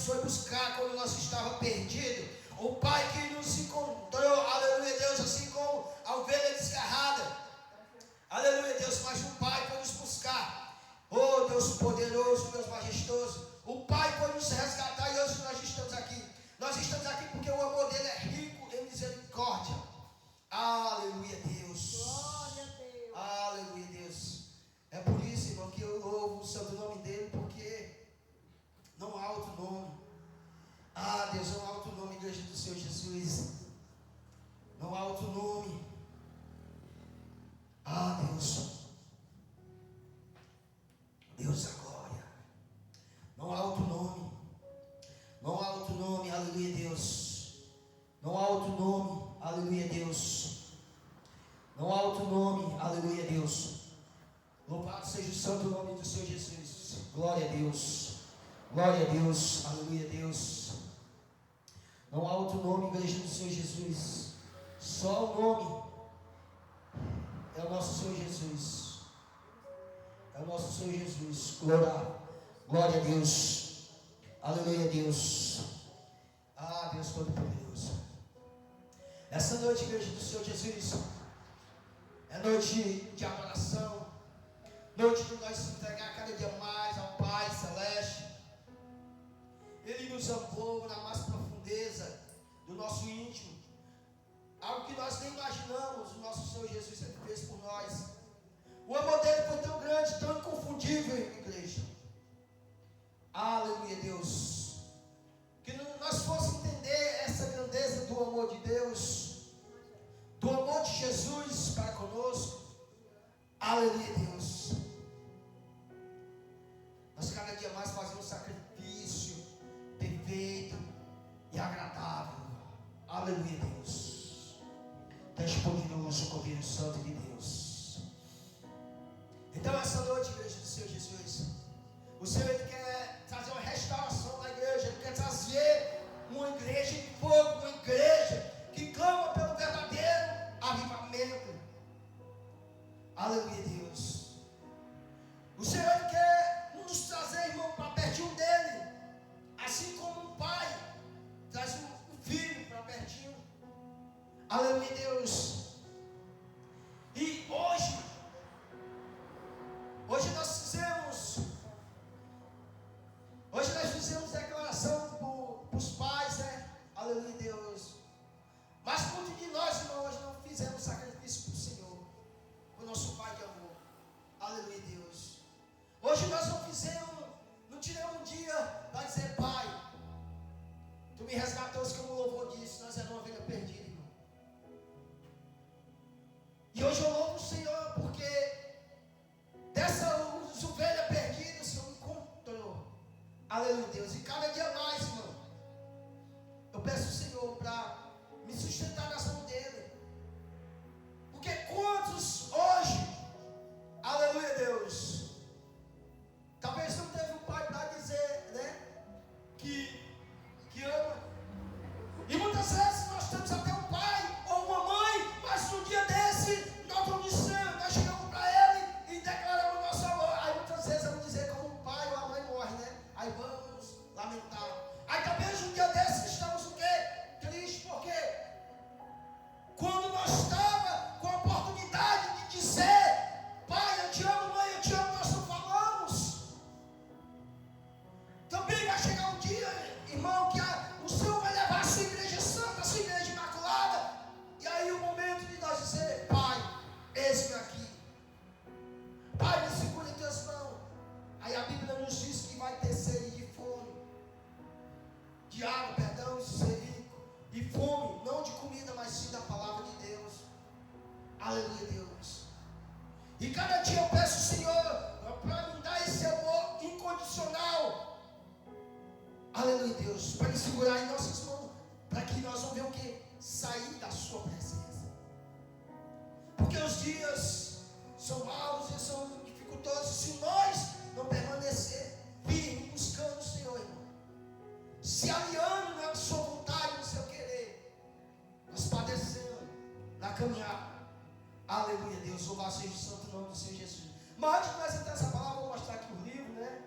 foi buscar quando nós estávamos perdidos. O Pai que nos encontrou, aleluia, Deus, assim como a ovelha desgarrada. Aleluia, Deus, mas o Pai foi nos buscar. Oh, Deus poderoso, Deus majestoso. O Pai foi nos resgatar e hoje nós estamos aqui. Nós estamos aqui porque o amor dele é rico em misericórdia. Aleluia, Deus. Glória a Deus. Aleluia, Deus. É por isso, irmão, que eu louvo o santo nome dele, porque não há outro nome. Ah, Deus, não há outro nome, igreja do Senhor Jesus. Não há outro nome. Ah, Deus. Deus da glória. Não há outro nome. Não há outro nome, aleluia, Deus. Não há outro nome, aleluia, Deus. Não há outro nome, aleluia, Deus. Louvado seja o santo nome do Senhor Jesus. Glória a Deus. Glória a Deus, aleluia, Deus. Não há outro nome, igreja do Senhor Jesus. Só o nome é o nosso Senhor Jesus. É o nosso Senhor Jesus. Glória a Deus. Aleluia, Deus. Ah, Deus Todo-Poderoso. Essa noite, igreja do Senhor Jesus, é noite de adoração. Noite de nós se entregar cada dia mais ao Pai Celeste. Ele nos amou na mais profundeza do nosso íntimo. Algo que nós nem imaginamos, o nosso Senhor Jesus fez por nós. O amor dele foi tão grande, tão inconfundível, igreja. Aleluia, Deus. Que nós fossemos entender essa grandeza do amor de Deus, do amor de Jesus para conosco. Aleluia, Deus. Nós cada dia mais fazemos um sacrifício perfeito e agradável. Aleluia, Deus. Teste poderoso, Cordeiro Santo de Deus. Então, essa noite, igreja do Senhor Jesus, o Senhor ele quer trazer uma restauração na igreja. Ele quer trazer uma igreja de fogo, uma igreja que clama pelo verdadeiro avivamento. Aleluia, Deus. O Senhor ele quer nos trazer, irmão, para pertinho dele. Assim como um pai traz um filho para pertinho. Aleluia, Deus. E hoje nós fizemos declaração para os pais, né? Aleluia, Deus. Mas muitos de nós, irmão, hoje não fizemos sacrifício para o Senhor, para o nosso Pai de amor. Aleluia, Deus. Hoje nós não tiramos um dia para dizer: Pai, Tu me resgatou, como o louvor disse, nós éramos uma ovelha perdida, irmão. E hoje eu louvo o Senhor porque dessas ovelhas perdidas o Senhor me encontrou. Aleluia, Deus. E cada dia mais, irmão, eu peço ao Senhor para me sustentar nas mãos dele. Porque quantos hoje, aleluia, Deus, talvez não teve um pai para dizer, né, que ama. E muitas vezes nós temos até um pai ou uma mãe, mas no dia desse nós chegamos para ele e declaramos nosso amor. Aí muitas vezes vamos dizer como um pai ou a mãe morre, né? Aí vamos lamentar. Aí talvez um dia desse estamos o quê? Triste, porque quando nós estávamos com a oportunidade de dizer: Pai, eu te amo, mãe, eu te amo, nós não falamos. Também vai chegar um dia, irmão, que o Senhor vai levar a sua igreja santa, a sua igreja imaculada. E aí o momento de nós dizer: Pai, eis-me aqui. Pai, me segura em tuas mãos. Aí a Bíblia nos diz que vai ter sede de fome, de água, perdão, e fome, não de comida, mas sim da palavra de Deus. Aleluia, Deus. E cada dia eu peço ao Senhor para me dar esse amor incondicional. Aleluia, Deus, para me segurar em nossas mãos, para que nós vamos ver o que? Sair da sua presença. Porque os dias são maus e são dificultosos. Se nós não permanecer firme, buscando o Senhor, irmão, se aliando na sua vontade, no seu querer, nós padecemos na caminhada. Aleluia, Deus, louvado seja o santo nome do Senhor Jesus. Mas antes de nós entrar nessa palavra, vou mostrar aqui o livro, né?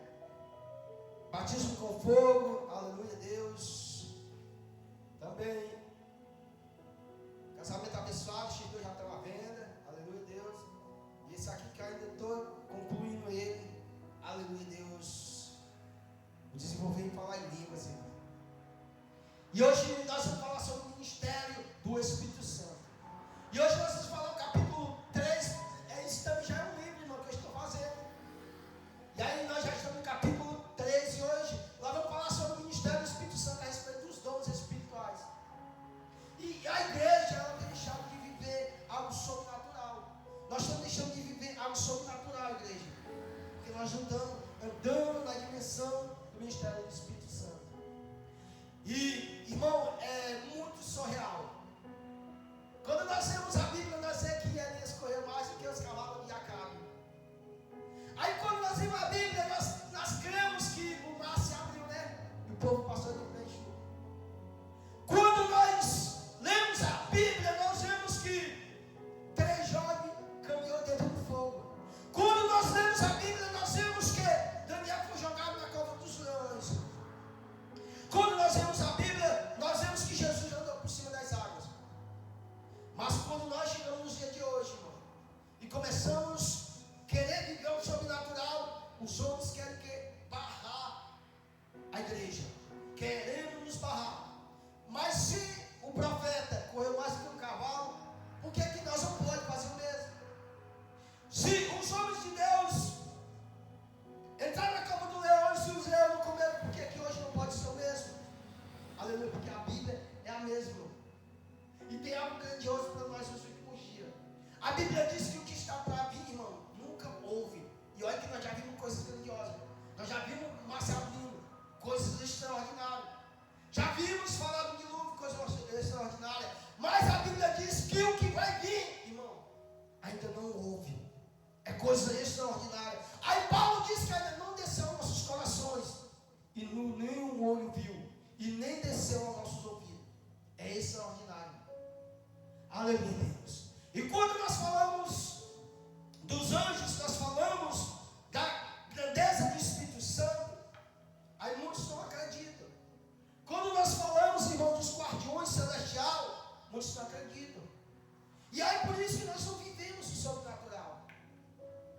Batismo com fogo, aleluia, falar em línguas, irmão. E hoje nós vamos falar sobre o ministério do Espírito Santo. E hoje nós vamos falar o capítulo 3. Isso também já é um livro, irmão, que eu estou fazendo. E aí nós já estamos no capítulo 3 e hoje nós vamos falar sobre o ministério do Espírito Santo a respeito dos dons espirituais. E a igreja, ela tem deixado de viver algo sobrenatural. Nós estamos deixando de viver algo sobrenatural, igreja. Porque nós não estamos andando na dimensão do ministério do Espírito Santo. E, irmão, é muito surreal. Quando nós lemos a Bíblia, nós vemos que Elias correu mais do que os cavalos de Acabe. Aí quando nós lemos a Bíblia, nós cremos que o mar se abriu, né? E o povo passou de frente. Quando nós lemos a Bíblia, nós vemos que 3 jovens caminhou dentro do fogo. Quando nós lemos a Bíblia, nós vemos que Daniel foi jogado na cova dos leões. Quando nós lemos a Bíblia, nós vemos que Jesus andou por cima das águas. Mas quando nós chegamos nos dias de hoje, irmão, e começamos a querer viver o sobrenatural, os homens querem barrar a igreja, querendo nos barrar. Mas se o profeta correu mais do que um cavalo, por que nós não podemos fazer o mesmo? Se os homens de Deus entraram na cova do leão e se os leões não comeram, por que hoje não pode ser o mesmo? Aleluia, porque a Bíblia é a mesma. E tem algo grandioso para nós nos últimos dias. A Bíblia diz que o que está para vir, irmão, nunca houve. E olha que nós já vimos coisas grandiosas. Nós já vimos mar se abrindo, coisas extraordinárias. Já vimos falar do dilúvio, coisas extraordinárias. Mas a Bíblia diz que o que vai vir, irmão, ainda não houve. É coisa extraordinária. Aí Paulo diz que ainda não desceu aos nossos corações. E nenhum olho viu. E nem desceu aos nossos ouvidos. É extraordinário. Aleluia, Deus. E quando nós falamos dos anjos, nós falamos da grandeza do Espírito Santo, aí muitos não acreditam. Quando nós falamos, irmão, dos guardiões celestiais, muitos não acreditam. E aí por isso que nós não vivemos o sobrenatural.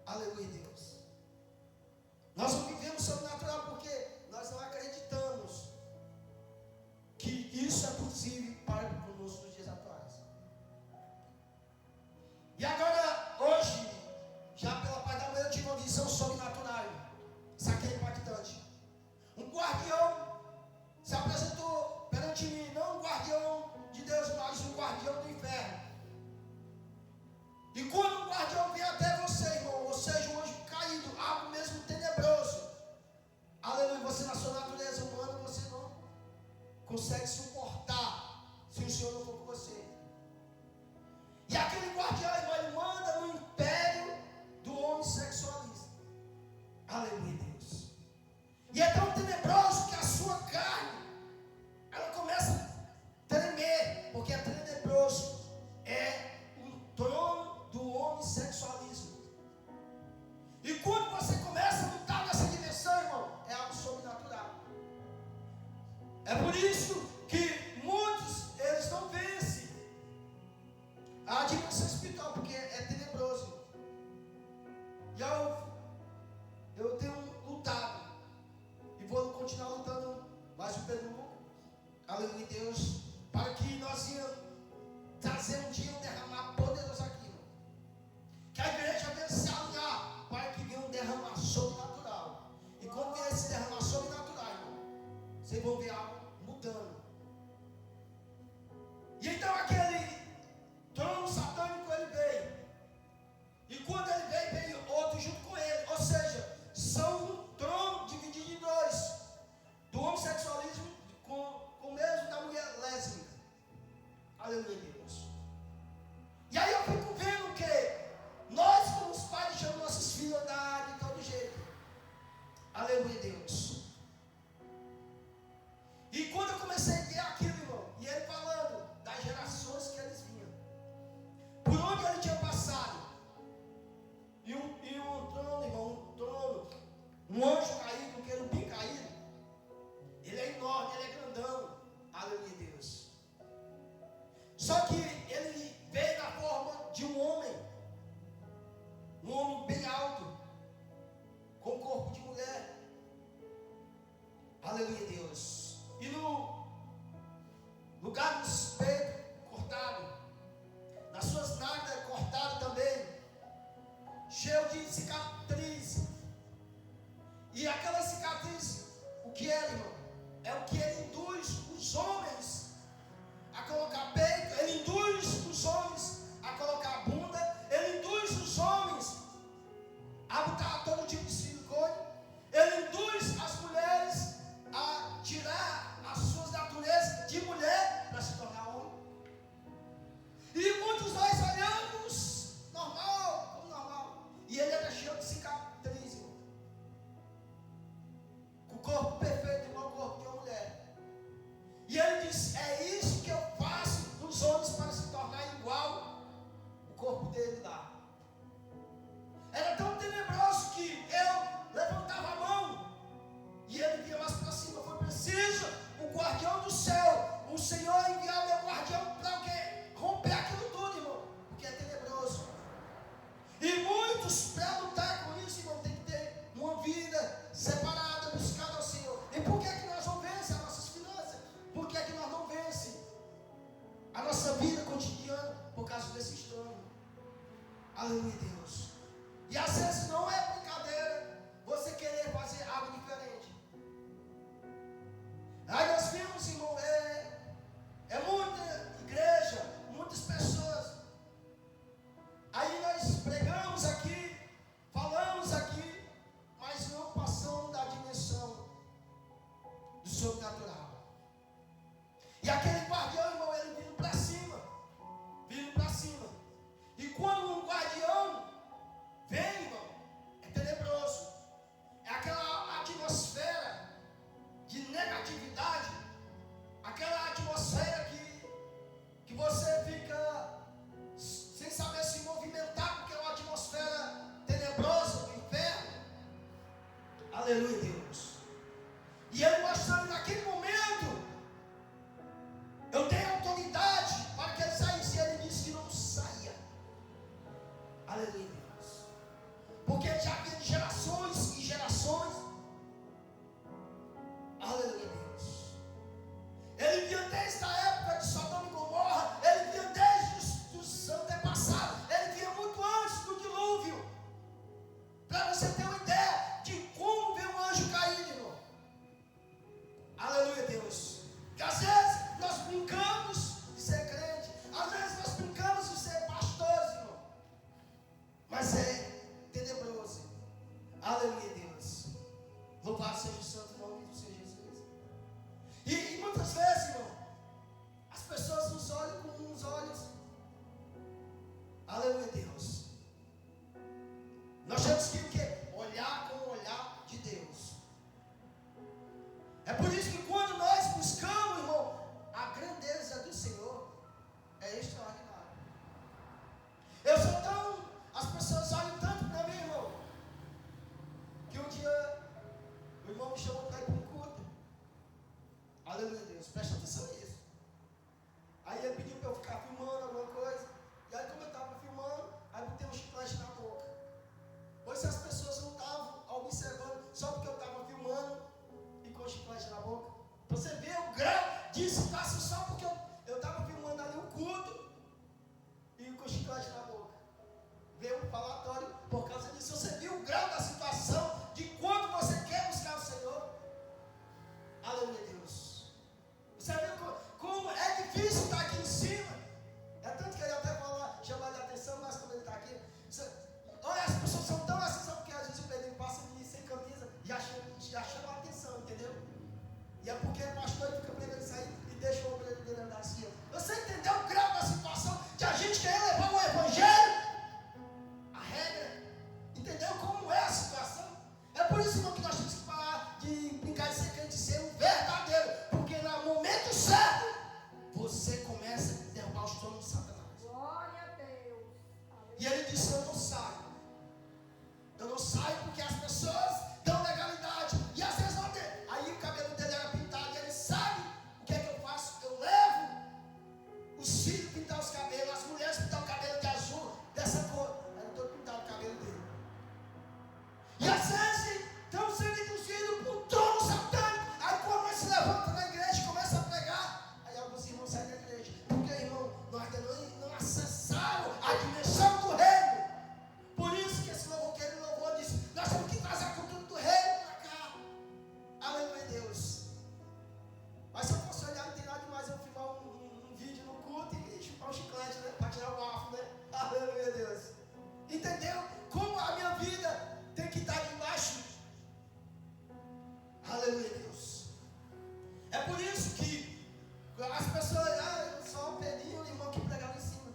Aleluia, Deus. Nós não vivemos o sobrenatural porque nós não acreditamos que isso é possível para conosco nos dias atuais. E agora, hoje, já pela parte da manhã, eu tive uma visão sobrenatural. Isso aqui é impactante. Um guardião se apresentou perante mim, não um guardião de Deus, mas um guardião do inferno. E quando um guardião vem até você, irmão, ou seja, um anjo caído, algo mesmo tenebroso, aleluia, você na sua natureza humana, você não consegue suportar se o Senhor não for com você. E aquele guardião, irmão, ele manda no império do homem sexualista. Aleluia, Deus. E é tão tenebroso que a sua carne, ela começa a tremer, porque é tenebroso. É um trono do homem sexualismo. E quando você começa a lutar nessa dimensão, irmão, é algo sobrenatural. É por isso que muitos, eles não vencem a dimensão espiritual, porque é tenebroso. E eu tenho lutado, e vou continuar lutando mais um período, aleluia, Deus, para que nós íamos trazer um dia um derramar poderoso aqui, irmão. Que a igreja venha se alinhar para que venha um derramar sobrenatural. E quando vier esse derramar sobrenatural, irmão, vocês vão ver algo mudando. E então aquele trono satânico, ele veio. E quando ele veio, veio outro junto com ele. Ou seja, são um trono dividido em dois. Do homossexualismo com o mesmo da mulher lésbica. Aleluia, Deus. E aí eu fico vendo que nós, como os pais, deixamos nossos filhos andar de todo jeito. Aleluia, Deus. E quando eu comecei a ver aquilo, irmão, e ele falando das gerações que eles vinham, por onde ele tinha passado, e um trono, irmão, um anjo caído, um querubim caído, ele é enorme, ele é grandão, aleluia, Deus. Só que ele veio na forma de um homem bem alto, com corpo de mulher, aleluia, Deus. E no lugar dos peitos cortado, nas suas nádegas cortado também, cheio de cicatriz. E aquela cicatriz, o que é, irmão? É o que ele induz os homens a colocar peito, ele induz os homens a colocar bunda, ele induz os homens a botar todo tipo de silicone, ele induz as mulheres a tirar as suas naturezas de mulher para se tornar homem. E muitos nós olhamos normal, como normal, e ele era cheio de cicatriz, irmão. Com o corpo perfeito, igual o corpo de uma mulher. E ele diz: é isso que eu faço nos homens para se tornar igual o corpo dele lá. Era tão tenebroso que eu levantava a mão e ele via mais para cima. Foi preciso o guardião do céu, o Senhor enviar o meu guardião para o quê? Romper aquilo tudo, irmão, porque é tenebroso. E muitos, para lutar com isso, irmão, tem que ter uma vida separada, buscada ao Senhor. E por que nós não vencemos as nossas finanças? Por que nós não vencemos a nossa vida cotidiana? Por causa desse estranho. Aleluia, Deus. E às vezes não é brincadeira você querer fazer algo diferente. Aí nós vimos, irmão, é muita igreja, muitas pessoas. Aí nós pregamos aqui, falamos aqui, mas não passamos da dimensão do sobrenatural. E aquele guardião, irmão, ele vindo para cima. E quando um guardião vem, irmão, é tenebroso. É aquela atmosfera de negatividade, aquela atmosfera que você fica sem saber se movimentar, porque é uma atmosfera tenebrosa do inferno. Aleluia, Deus. E ele mostrando naquele momento, eu tenho autoridade para que ele saísse. E ele disse que não saia. Aleluia, Deus. Porque ele já vinha de gerações e gerações. Aleluia, Deus. Ele vinha desde a época de Sodoma e Gomorra. Ele vinha desde os antepassados. Ele vinha muito antes do dilúvio. Para você ter uma ideia de como ver um anjo cair, irmão. Aleluia, Deus. Que às vezes nós brincamos de ser crente. Às vezes nós brincamos de ser pastores, irmão. Mas é tenebroso. Aleluia, Deus. Louvado seja o santo nome do Senhor Jesus. E muitas vezes, irmão, as pessoas nos olham com uns olhos. Aleluia, Deus. Nós temos que o quê? Olhar com o olhar de Deus. É por isso que quando nós buscamos, irmão, a grandeza do Senhor é extraordinária. As pessoas olham tanto para mim, irmão, que um dia o irmão me chamou para ir para um culto. Aleluia, Deus, presta atenção nisso. Aí ele pediu para eu ficar filmando alguma coisa. E aí, como eu estava filmando, aí botei um chiclete na boca. Pois se as pessoas não estavam observando, só porque eu estava filmando e com o chiclete na boca. Você vê o grau de situação só porque eu estava filmando ali o culto e com o chiclete na boca. Veio um falatório por causa disso. Você viu o grau da situação de quando você quer buscar o Senhor? Aleluia, Deus. Você viu como é difícil estar aqui em cima? É tanto que ele até fala, chamar de atenção, mas quando ele está aqui, olha, as pessoas são tão assim, só porque às vezes o Pedro passa ali sem camisa, já chama a atenção, entendeu? E é porque o pastor fica pregando isso aí e deixa o obreiro dele andar assim. Você entendeu o grau da situação de a gente querer levar o evangelho? A regra, entendeu como é a situação? É por isso, irmão, que nós temos que parar de brincar de ser crente, ser um verdadeiro, porque no momento certo você começa a derrubar os tronos de Satanás. Glória a Deus. E ele disse: eu não saio. Eu não saio porque as pessoas dão legalidade. E às vezes não tem. Aí o cabelo dele era pintado e ele sabe o que é que eu faço? Eu levo levanta na igreja e começa a pregar. Aí alguns irmãos saem da igreja. Porque, irmão, nós ainda não acessaram a dimensão do reino. Por isso que esse louvor que ele louvou disse, nós temos que trazer a cultura do reino para cá. Aleluia, Deus. Mas se eu fosse olhar, não tem nada demais eu filmar um vídeo no culto e chupar um chiclete, né? Para tirar o bafo, né? Aleluia, Deus. Entendeu? Como a minha vida tem que estar debaixo. Aleluia, Deus. É por isso que as pessoas olham, só o Pedrinho e o irmão que pregava em cima.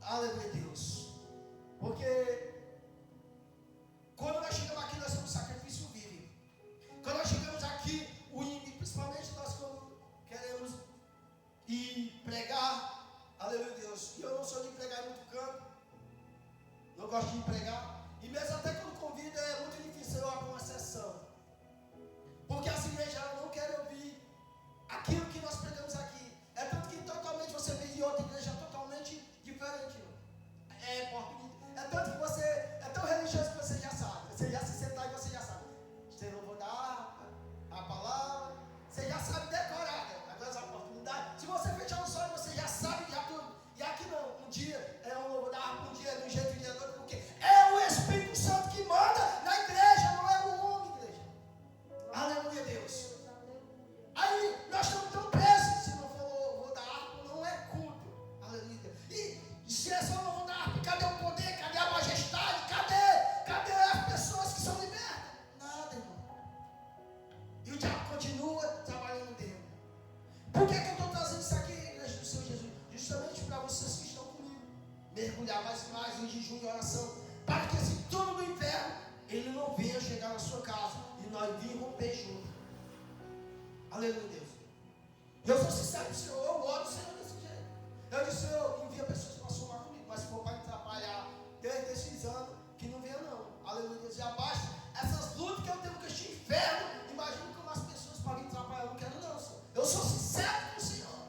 Aleluia, Deus. Porque quando nós chegamos aqui, nós somos sacrifício vivo. Quando nós chegamos aqui, o inimigo, principalmente nós quando queremos ir pregar, aleluia, Deus. E eu não sou de pregar em muito canto, não gosto de pregar. E mesmo até quando convido, é muito difícil eu abrir uma sessão. Porque as igrejas não querem ouvir aquilo que nós pregamos aqui. É tanto que totalmente você vê de outra igreja totalmente diferente. É tanto que você é tão religioso que você já sabe. Você já se sentar e você já sabe. Você não vou dar a palavra. Você já sabe decorar, né? Agora essa oportunidade. Se você fechar os olhos, você já sabe já tudo. E aqui não. Um dia é um louvor da harpa, um dia é de um jeito, um dia é do outro. Porque é o Espírito Santo que manda na igreja, não é o homem, igreja. Aleluia, Deus. Aí nós estamos tão presos. Se não for louvor da harpa, não é culto. Aleluia. E se é só louvor da harpa, cadê o poder? Cadê a majestade? Cadê as pessoas que são libertas? Nada, irmão. E o diabo continua trabalhando dentro. Por que eu estou trazendo isso aqui, igreja do Senhor Jesus? Justamente para vocês que estão comigo. Mergulhar mais em jejum e oração. Para que esse turno do inferno, ele não venha chegar na sua casa. E nós vimos romper junto. Aleluia, Deus. Eu sou sincero com o Senhor, eu oro o Senhor desse jeito. Eu disse, Senhor, envia pessoas para somar comigo, mas se for para me atrapalhar desde esses anos, que não venha não. Aleluia, Deus. E abaixo, essas lutas que eu tenho com este inferno, imagino como as pessoas podem atrapalhar, eu não quero não, Senhor. Eu sou sincero com o Senhor.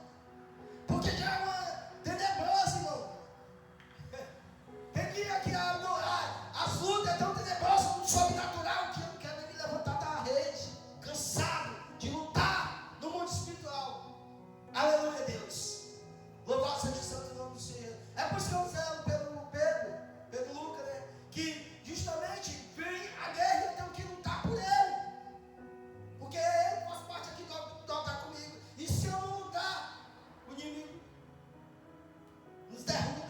Porque já é uma tenebrosa, irmão. Tem dia que as lutas é tão tenebrosas, muito sobrenatural, que eu não quero nem me levantar da rede, cansado de lutar no mundo espiritual. Aleluia, Deus. Louvado seja o santo nome do Senhor. É por isso que eu zelo pelo Pedro Lucas, né? Que justamente vem a guerra e eu tenho que lutar por ele. Porque ele faz parte aqui do altar comigo. E se eu não lutar, o inimigo nos derruba.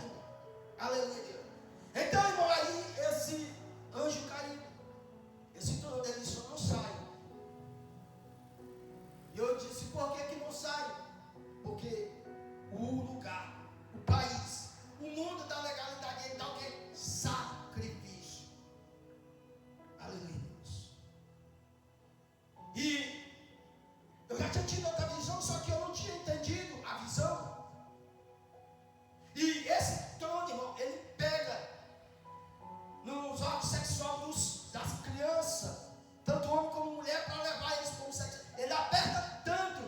Aleluia, Deus. Então, irmão, aí esse anjo caído, esse trono dele só não sai. E eu disse, por que não sai? Porque o lugar, o país, o mundo da legalidade, ele dá o quê? Sacrifício. Aleluia, Deus. E eu já tinha tido outra visão, só que eu não tinha entendido a visão. E esse trono, irmão, ele pega nos órgãos sexuais das crianças, tanto homem como mulher, para levar eles para o sexo. Ele aperta tanto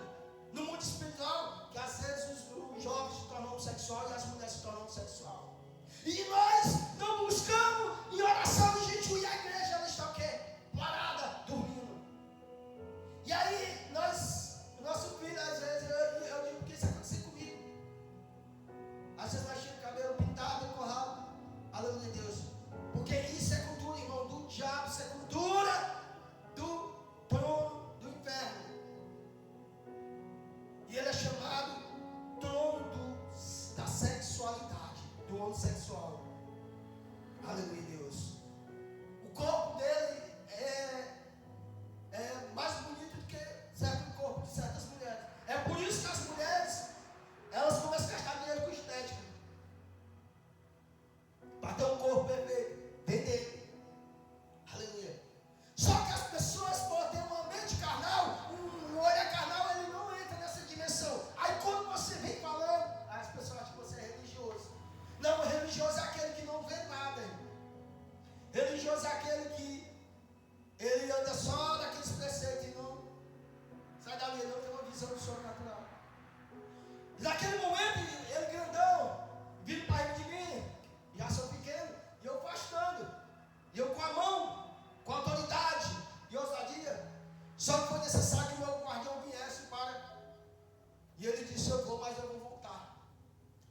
no mundo espiritual que às vezes os jovens se tornam homossexuais e as mulheres se tornam homossexuais. E nós não buscamos em oração e jejum, e a igreja ela está o quê? Parada, dormindo. E aí o nosso filho, às vezes, eu digo que isso acontece comigo. Às vezes nós tínhamos o cabelo pintado, encorrado. Aleluia, Deus. Porque isso é cultura, irmão, do diabo, isso é cultura do trono do inferno. E ele é chamado trono da sexualidade, do homem sexual. Aleluia, Deus. O corpo dele é mais bonito do que certo corpo de certas mulheres. É por isso que as mulheres, elas começam a gastar dinheiro com estética. Para ter um corpo perfeito. Vender. Aleluia. Só que as pessoas podem ter uma mente carnal, um olhar carnal, ele não entra nessa dimensão. Aí quando você vem falando, as pessoas acham que você é religioso. Não, religioso é aquele que não vê nada. Religioso é aquele que ele anda só naqueles preceitos e não sai dali, ele não tem uma visão do sobrenatural. E naquele momento, ele grandão, vindo para de mim, já sou pequeno, e eu afastando, e eu com a mão, com autoridade e ousadia. Só que foi necessário que o meu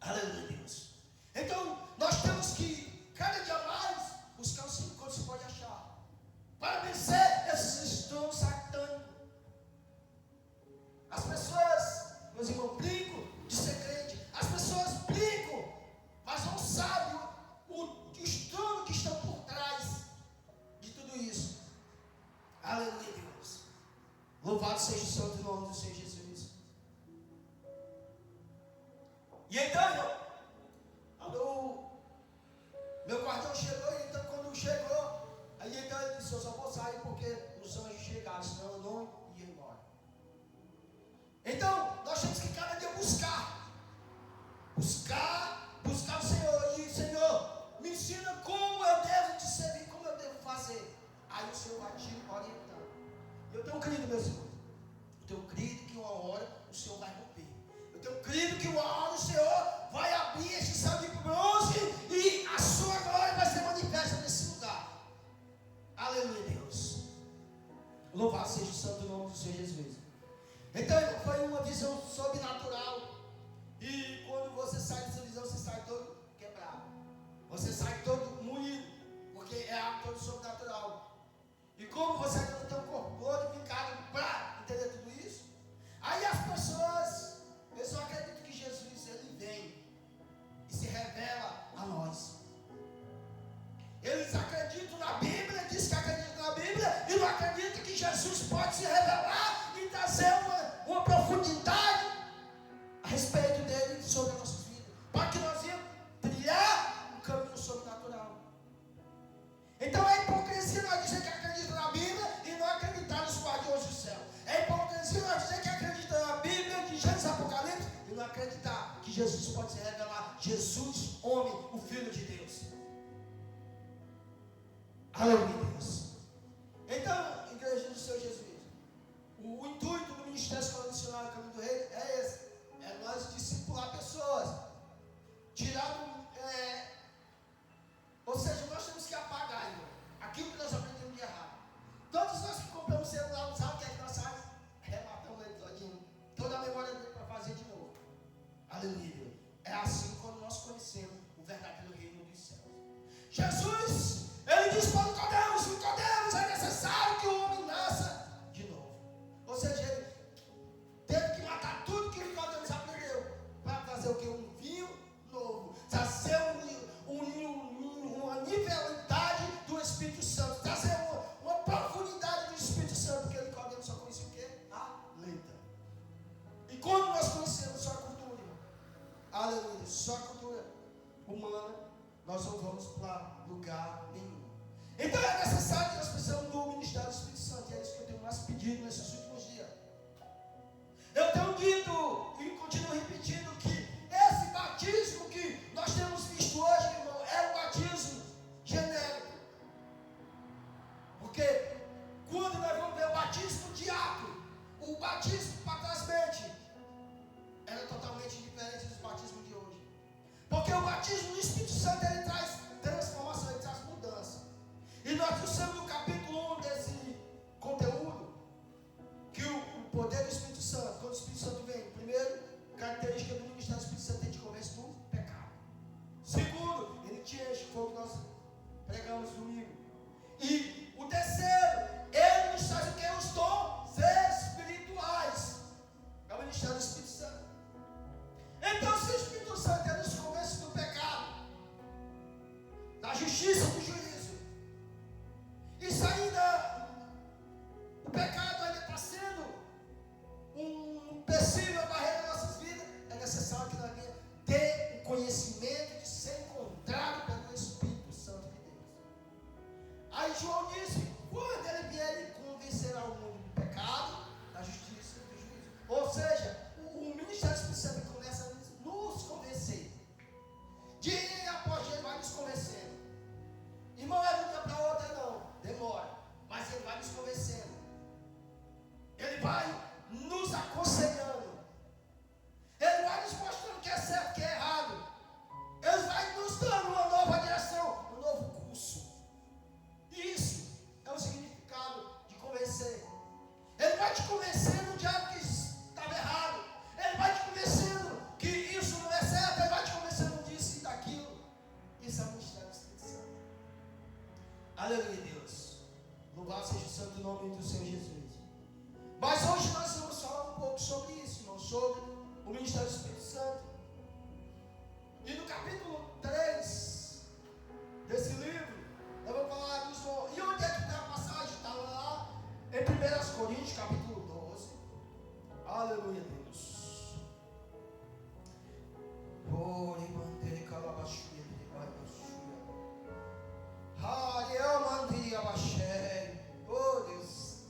Aleluia, Deus. Então, nós temos que, cada dia mais, buscar o Senhor quando se pode achar, para vencer esses estudos satânicos. As pessoas, meus irmãos, brincam de ser crente. As pessoas brincam, mas não sabem o estudo que estão por trás de tudo isso. Aleluia, Deus. Louvado seja o santo nome do Senhor Jesus. E então, meu guardião chegou, e então quando chegou, aí então ele disse: eu só vou sair porque os anjos chegaram, senão eu não ia embora. Então, nós temos que cada dia buscar o Senhor. E Senhor, me ensina como eu devo te servir, como eu devo fazer. Aí o Senhor vai te orientando. Eu tenho crido, meus irmãos, eu tenho crido que uma hora o Senhor vai romper. Eu tenho crido que uma hora o Senhor vai abrir este céu de bronze e a sua glória vai ser manifesta nesse lugar. Aleluia, Deus. Louvado seja o santo nome do Senhor Jesus. Então foi uma visão sobrenatural. E quando você sai dessa visão, você sai todo quebrado. Você sai todo moído, porque é algo todo sobrenatural. E como você ainda não tem um corpo glorificado para entender tudo isso, aí as pessoas, eu só acredito que Jesus, ele vem e se revela a nós. Eles acreditam na Bíblia, diz que acreditam na Bíblia, e não acreditam que Jesus pode se revelar e trazer uma profundidade a respeito dele sobre as nossas vidas, para que nós venhamos trilhar um caminho sobrenatural. Então é hipocrisia nós dizer que acredita na Bíblia e não acreditar nos guardiões do céu. É hipocrisia nós dizer que acredita na Bíblia de Gênesis e Apocalipse e não acreditar que Jesus pode se revelar, Jesus, homem, o Filho de Deus. Aleluia, Deus. Então, igreja do Senhor Jesus, o intuito do Ministério Escola Missionária Caminho do Reino é esse: é nós discipular pessoas, ou seja, nós temos que apagar, irmão, aquilo que nós aprendemos de errado. Todos nós que compramos celular, não sabem o que é que nós fazemos? Rematamos ele todinho, toda a memória dele para fazer de novo. Aleluia, Deus. É assim quando nós conhecemos o verdadeiro reino dos céus. Jesus, ele diz para Nicodemos, é necessário que o homem nasça de novo. Ou seja, ele teve que matar tudo que Nicodemos aprendeu para trazer o que? Um vinho novo, trazer uma nivelidade do Espírito Santo, trazer uma profundidade do Espírito Santo, porque Nicodemos só conhecia o que? A letra. E quando nós conhecemos só a cultura, irmão, aleluia, só a cultura humana, nós não vamos para lugar nenhum. Então é necessário que nós precisamos do ministério do Espírito Santo, e é isso que eu tenho mais pedido nesses últimos dias. Eu tenho dito e continuo repetindo que esse batismo que nós temos visto hoje, irmão, é um batismo genérico. Porque quando nós vamos ver o batismo de ato, o batismo para trás-mente, era totalmente diferente dos batismos de hoje. Porque o batismo do Espírito Santo, ele traz transformação, ele traz mudança. E nós dissemos no capítulo 1 desse conteúdo que o poder do Espírito Santo, quando o Espírito Santo vem, primeiro, característica do ministério do Espírito Santo, ele te convence do pecado. Segundo, ele te enche, foi o que nós pregamos domingo. E o terceiro, ele nos traz o que? Os dons espirituais. É o ministério do Espírito Santo. Então, se o Espírito Santo ele nos convence do pecado, da justiça, do juízo, e ainda o pecado ainda está sendo um empecilho, uma barreira nas nossas vidas, é necessário que nós venhamos ter o conhecimento de ser encontrado pelo Espírito Santo de Deus. Aí João disse: quando ele vier, ele convencerá o mundo do pecado, da justiça e do juízo. Ou seja, o ministério do Espírito Santo começa a nos convencer. Dia após dia ele vai nos convencendo. Irmão, é de um dia para outra não, demora, mas ele vai nos convencendo. Ele vai nos aconselhando. Ele vai nos mostrando o que é certo, o que é errado. Ele vai nos dando uma nova direção, um novo curso. Isso é o significado de convencer. Ele vai te convencendo de algo que estava errado. Ele vai te convencendo ministério do Espírito Santo. E no capítulo 3 desse livro, nós vamos falar dos dons. E onde é que está a passagem? Está lá em 1 Coríntios, capítulo 12. Aleluia, Deus. Oh, Deus.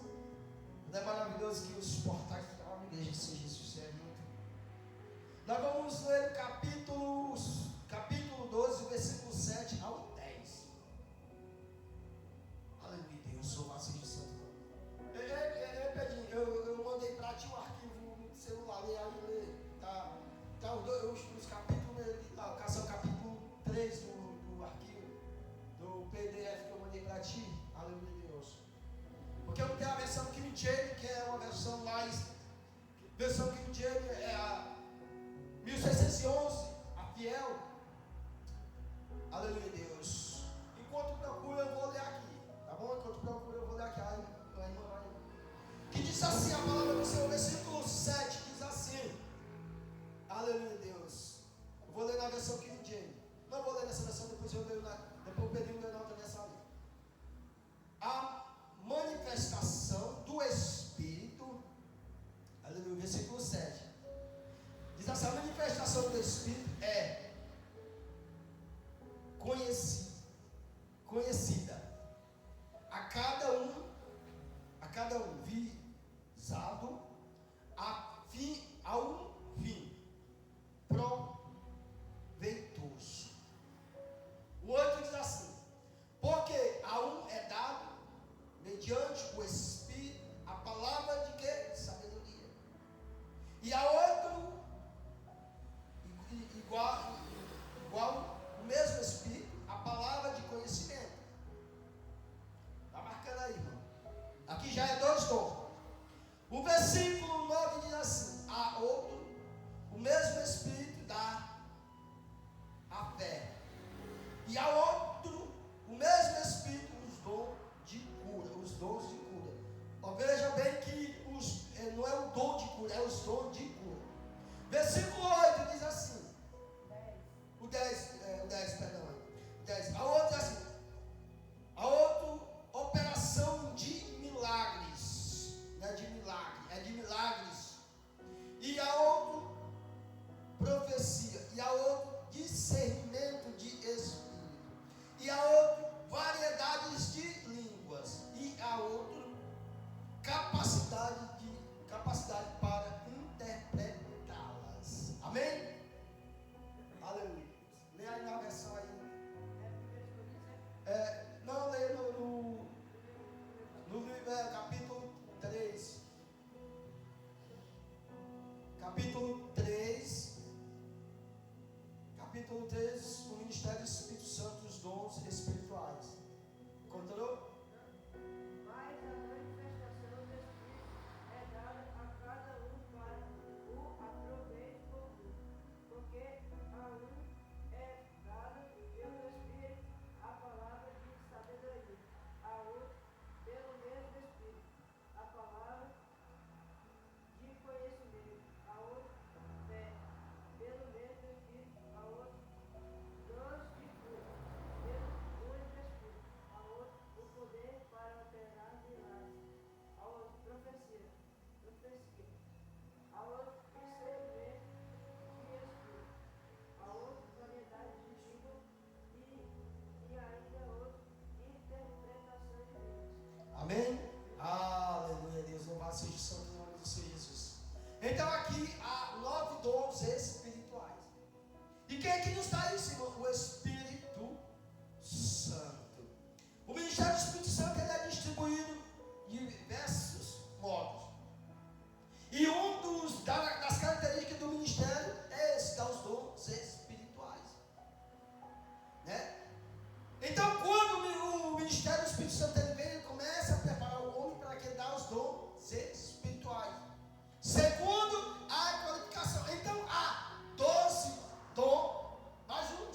Não é maravilhoso que os portais da igreja sejam sucedidos. Nós vamos ler o capítulo 12, versículo 7 ao 10. Aleluia, Deus, louvado seja o santo. Pedrinho, eu mandei para ti o arquivo no celular, lê, tá os capítulos, o capítulo 3 do arquivo, do PDF que eu mandei para ti. Aleluia, Deus. Porque eu tenho a versão King James, que é uma versão mais. Versão King James é a 1611, a fiel. Aleluia, Deus. Enquanto procura, eu vou ler aqui. Tá bom? Enquanto procura, eu vou ler aqui. Que diz assim a palavra do Senhor, versículo 7, diz assim. Aleluia, Deus. Eu vou ler na versão King James. Não vou ler nessa versão, depois eu pedi uma nota nessa ali. A manifestação do Espírito. Aleluia, versículo 7. Diz assim, a manifestação do Espírito é conhecida a cada um visado a um fim proveitoso. O 8 diz assim, porque a um é dado mediante o Espírito a palavra de quê? Sabedoria. E a outro igual o mesmo Espírito, a palavra de conhecimento. Está marcando aí, irmão. Aqui já é 2 dons. O versículo 9 diz assim, a outro, o mesmo Espírito dá a fé. E a outro, o mesmo Espírito, os dons de cura. Ó, veja bem que não é o dom de cura, é os dons de cura. Versículo 8 diz assim. O 10, perdão. 10. A outra diz assim. A outra, operação de milagres. Não é de milagre, é de milagres. E a outra, profecia. E a outra, discernimento de espírito. E a outra, variedades de línguas. E a outra, capacidade para interpretá-las. Amém? Aleluia. Leia aí na versão aí. Não, leia no livro, capítulo 3. Capítulo 3. Capítulo 3, o ministério do Espírito Santo, os dons espirituais. Encontrou? Mas a manifestação do Espírito é dada a cada um para o aproveito comum, porque a um é dada pelo Espírito a palavra de sabedoria, a outro pelo mesmo Espírito a palavra de conhecimento, a outro fé, pelo mesmo Espírito, a outro dons de cura, pelo único Espírito, a outro o poder para operar milagres, a outro profecia, a outro discernimento de espírito, a outro variedade de língua e ainda outro interpretação de línguas. Amém? Aleluia, Deus, louvado seja o santo nome do Senhor Jesus. Então aqui há 9 dons espirituais. E quem é que nos dá isso, irmão? O Espírito Santo. O ministério do Espírito Santo ele é distribuído de diversos modos. E das características do ministério é esse, dar os dons espirituais. Né? Então, quando o ministério do Espírito Santo ele vem, ele começa a preparar o homem para que ele dê os dons espirituais. Segundo a qualificação. Então, há 12 dons, mais um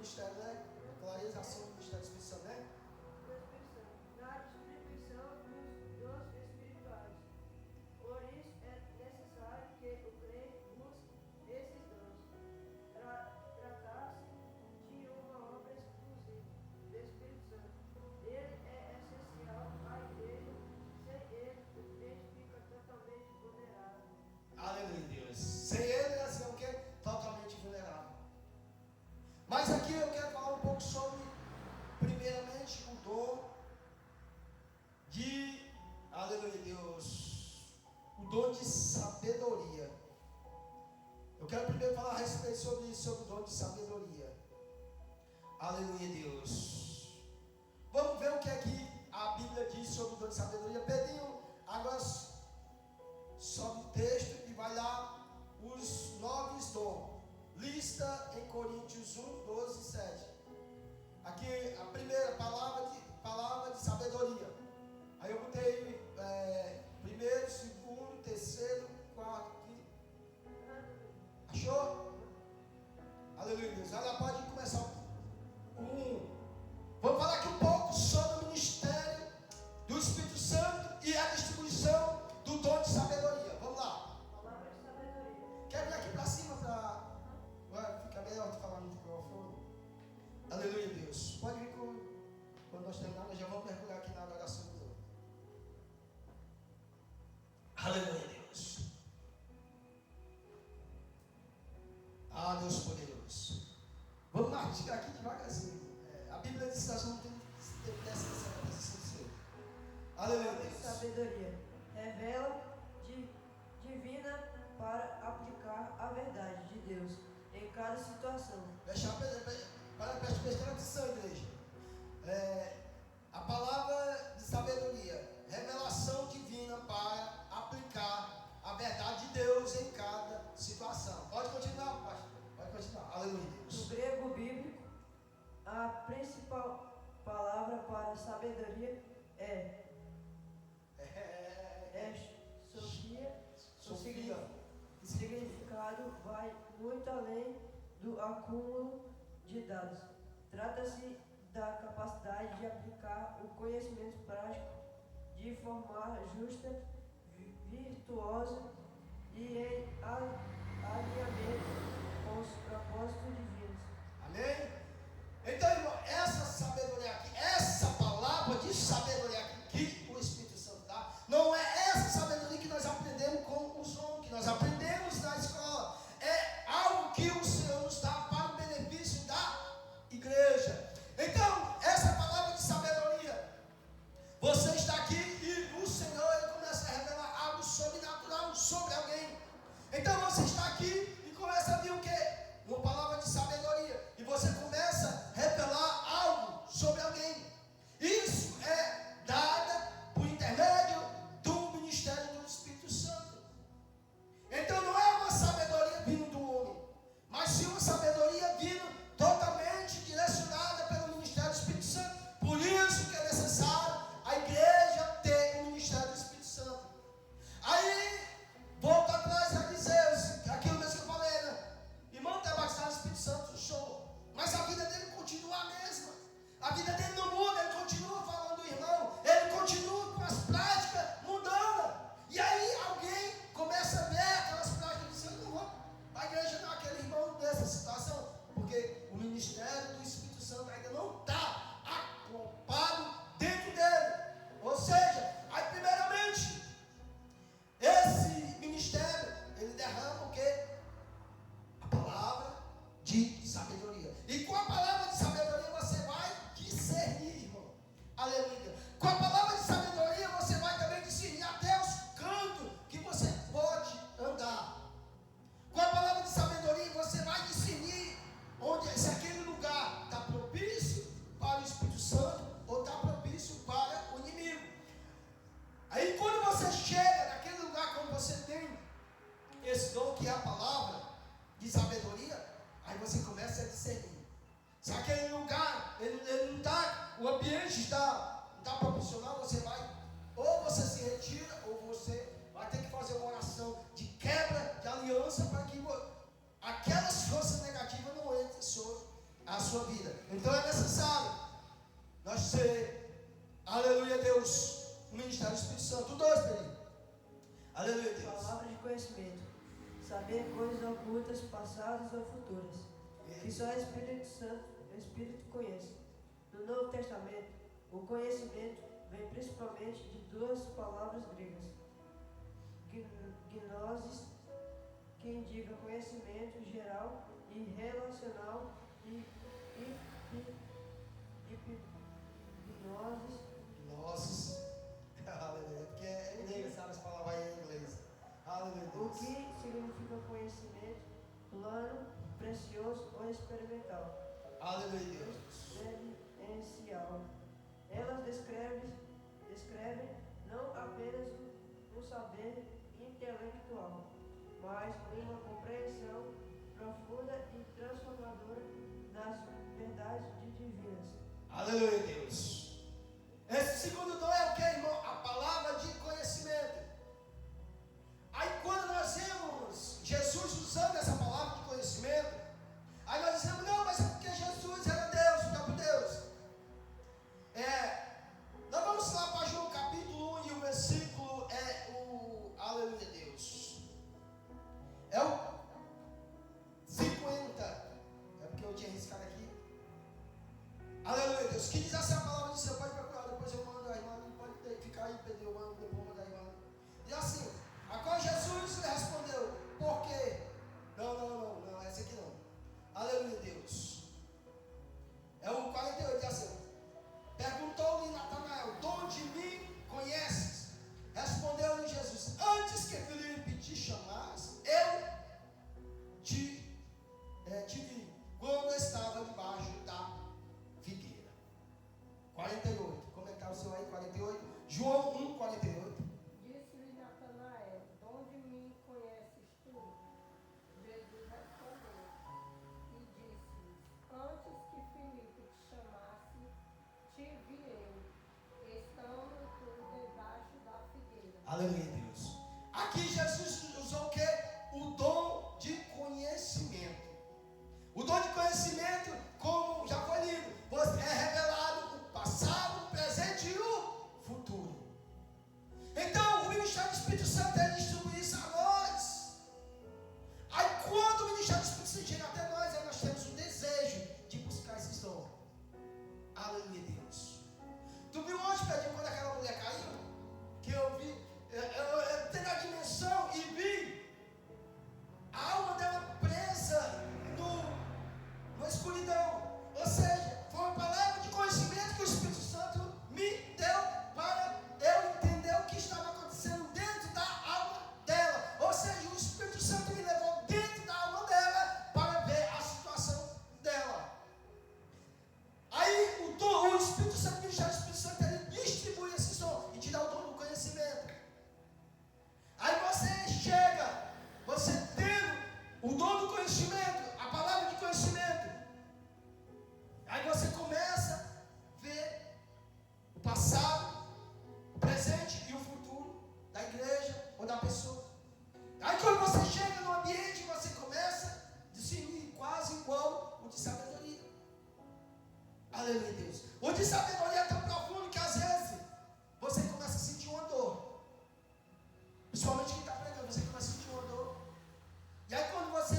ministério, né? Clarização do ministério do Espírito Santo, né? do Espírito Santo, na distribuição dos dons espirituais. Por isso é necessário que o crente use esses dons. Tratar-se de uma obra exclusiva do Espírito Santo. Ele é essencial à igreja. Sem ele, o crente fica totalmente vulnerável. Aleluia, Deus. Sem ele, assim, é o que? Totalmente vulnerável. Mas aqui eu quero falar um pouco sobre, primeiramente, o dom de, aleluia, Deus, o dom de sabedoria. Eu quero primeiro falar a respeito sobre isso, sobre o dom de sabedoria. Aleluia, Deus. Vamos ver o que é que a Bíblia diz sobre o dom de sabedoria. Pedrinho, agora sobe o texto e vai lá os 9 dons. Lista em Coríntios 1, 12 e 7. Aqui a primeira palavra de sabedoria. Aí eu botei primeiro, segundo, terceiro, quarto aqui. Achou? Aleluia, Deus. Ela pode começar o 1. Vamos falar aqui um pouco sobre o ministério do Espírito Santo e a distribuição do dom de sabedoria. Vamos lá. Palavra de sabedoria. Quer vir aqui para cima para ficar melhor de falar no microfone? Aleluia, Deus. Pode vir quando nós terminarmos, já vamos mergulhar aqui na adoração do Senhor. Aleluia, Deus. Ah, Deus poderoso. Vamos lá, chegar aqui devagarzinho. A Bíblia diz que nós vamos ter essa presença do Senhor. Aleluia, Palavra de Deus. sabedoria. Revela divina para aplicar a verdade de Deus em cada situação. Preste bastante atenção, igreja. A palavra de sabedoria, revelação divina para aplicar a verdade de Deus em cada situação. Pode continuar, pastor. Pode continuar. Aleluia, No Deus. grego bíblico, a principal palavra para sabedoria é Sofia. O significado vai muito além do acúmulo de dados. Trata-se da capacidade de aplicar o conhecimento prático de forma justa, virtuosa e em alinhamento com os propósitos divinos. Amém? Então, irmão, essa sabedoria aqui, essa palavra de sabedoria aqui que o Espírito Santo dá, não é essa sabedoria que nós aprendemos com os homens, que nós aprendemos na escola. É algo que o Senhor nos dá para o benefício da igreja. Então, essa palavra de sabedoria, você está aqui e o Senhor ele começa a revelar algo sobrenatural sobre alguém. Então, você está aqui e começa a ver o quê? Uma palavra de sabedoria. E você começa a revelar algo sobre alguém. Isso é dada por intermédio do ministério do Espírito Santo. Então não é uma sabedoria vindo do homem, mas sim uma sabedoria vindo totalmente direcionada pelo ministério do Espírito Santo. Por isso que é necessário a igreja ter o ministério do Espírito Santo. Aí, volta atrás a dizer aquilo mesmo que eu falei, né? Irmão, está batizado no Espírito Santo, show. Mas a vida dele continua a mesma. A vida dele não muda, ele continua falando do irmão, ele continua com as práticas mudando. E aí alguém começa a ver aquelas práticas e diz, eu não vou a igreja não, aquele irmão nessa situação, porque o ministério do Espírito Santo ainda não está acoplado dentro dele. Ou seja, aí primeiramente, esse ministério, ele derrama o quê? A palavra de sabedoria. E com a palavra de sabedoria você vai discernir, irmão. Aleluia. Com a palavra de sabedoria você vai também discernir até os cantos que você pode andar. Com a palavra de sabedoria você vai discernir se aquele lugar está propício para o Espírito Santo ou está propício para o inimigo. Aí quando você chega naquele lugar, quando você tem esse dom que é a palavra de sabedoria, aí você começa a discernir. Se aquele lugar, ele não está, o ambiente não está proporcional, você vai, ou você se retira, ou você vai ter que fazer uma oração de quebra de aliança para que aquelas forças negativas não entrem sobre a a sua vida. Então é necessário nós ser, aleluia Deus, o ministério do Espírito Santo. 2, Pedrinho. Aleluia Deus. Palavra de conhecimento. Saber coisas ocultas, passadas ou futuras, que só o Espírito conhece. No Novo Testamento, o conhecimento vem principalmente de duas palavras gregas. Gnosis, que indica conhecimento geral e relacional, e Gnosis. Aleluia. Porque é inglês, sabe as palavras aí em inglês. Aleluia. o que significa conhecimento plano, precioso ou experimental. Aleluia, Deus. Experiencial. Elas descrevem não apenas um saber intelectual, mas uma compreensão profunda e transformadora das verdades divinas. Aleluia, Deus. Esse segundo dom é o que, irmão? A palavra de conhecimento. Aí quando nós vemos Jesus usando essa palavra de conhecimento, aí nós dizemos, não, mas é porque Jesus era Deus, o próprio Deus. Nós vamos lá para João capítulo 1 e o versículo aleluia Deus. É o 50. É porque eu tinha arriscado aqui. Aleluia Deus. Que diz assim a palavra de Deus, pode procurar, depois eu mando a irmã, pode ficar aí, Pedro, eu mando, depois eu mando a irmã. Diz assim, a qual Jesus lhe respondeu, por quê? Não, essa aqui não. Aleluia Deus. É o 48, diz assim. Perguntou-lhe Natanael, de onde me conheces? Respondeu-lhe Jesus, antes que Filipe te chamasse, eu te vi, quando estava debaixo da figueira. 48, como é que está o seu aí? 48, João 1, 48. Disse-lhe Natanael, de onde me conheces tu? Jesus respondeu e disse-lhe, antes que Filipe te chamasse, te vi eu, estando tu debaixo da figueira. Aleluia, Deus. Aqui Jesus usou o que? O dom de conhecimento. O dom de conhecimento, como já foi lido, é revelado o passado, o presente e o futuro. Então, o ministério do Espírito Santo é distribuir isso a nós. Aí, quando o ministério do Espírito Santo chega até nós, aí nós temos o desejo de buscar esse dom. Aleluia, Deus. Tu viu hoje, Pedrinho, quando aquela mulher caiu? Que eu vi, eu tenho a dimensão e vi a alma dela presa na escuridão. Ou seja, foi uma palavra de conhecimento que o Espírito Santo me deu para eu entender o que estava acontecendo dentro da alma dela. Ou seja, o Espírito Santo me levou dentro da alma dela para ver a situação dela. Aí o Espírito Santo, o Espírito Santo, ele distribui esse som e te dá o dom do conhecimento. Aí você chega, você tem o dom do conhecimento, a palavra de conhecimento. Aí você começa a ver o passado, o presente e o futuro da igreja ou da pessoa. Aí quando você chega no ambiente, você começa a discernir quase igual o de sabedoria. Aleluia, Deus. O de sabedoria é tão profundo que às vezes você começa a sentir uma dor. Principalmente quem está pregando, você começa a sentir uma dor. E aí quando você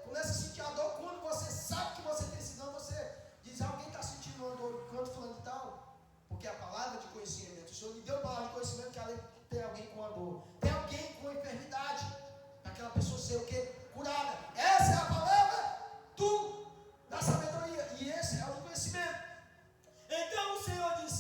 começa a sentir a dor, quando você sabe que você tem esse dom, você diz, alguém está sentindo uma dor quanto fulano de tal? Porque a palavra de conhecimento, o Senhor lhe deu a palavra de conhecimento que tem alguém com uma dor. Tem alguém com enfermidade. Para aquela pessoa ser o quê? Curada. Essa é a palavra da sabedoria. E esse é o conhecimento. Então o Senhor disse,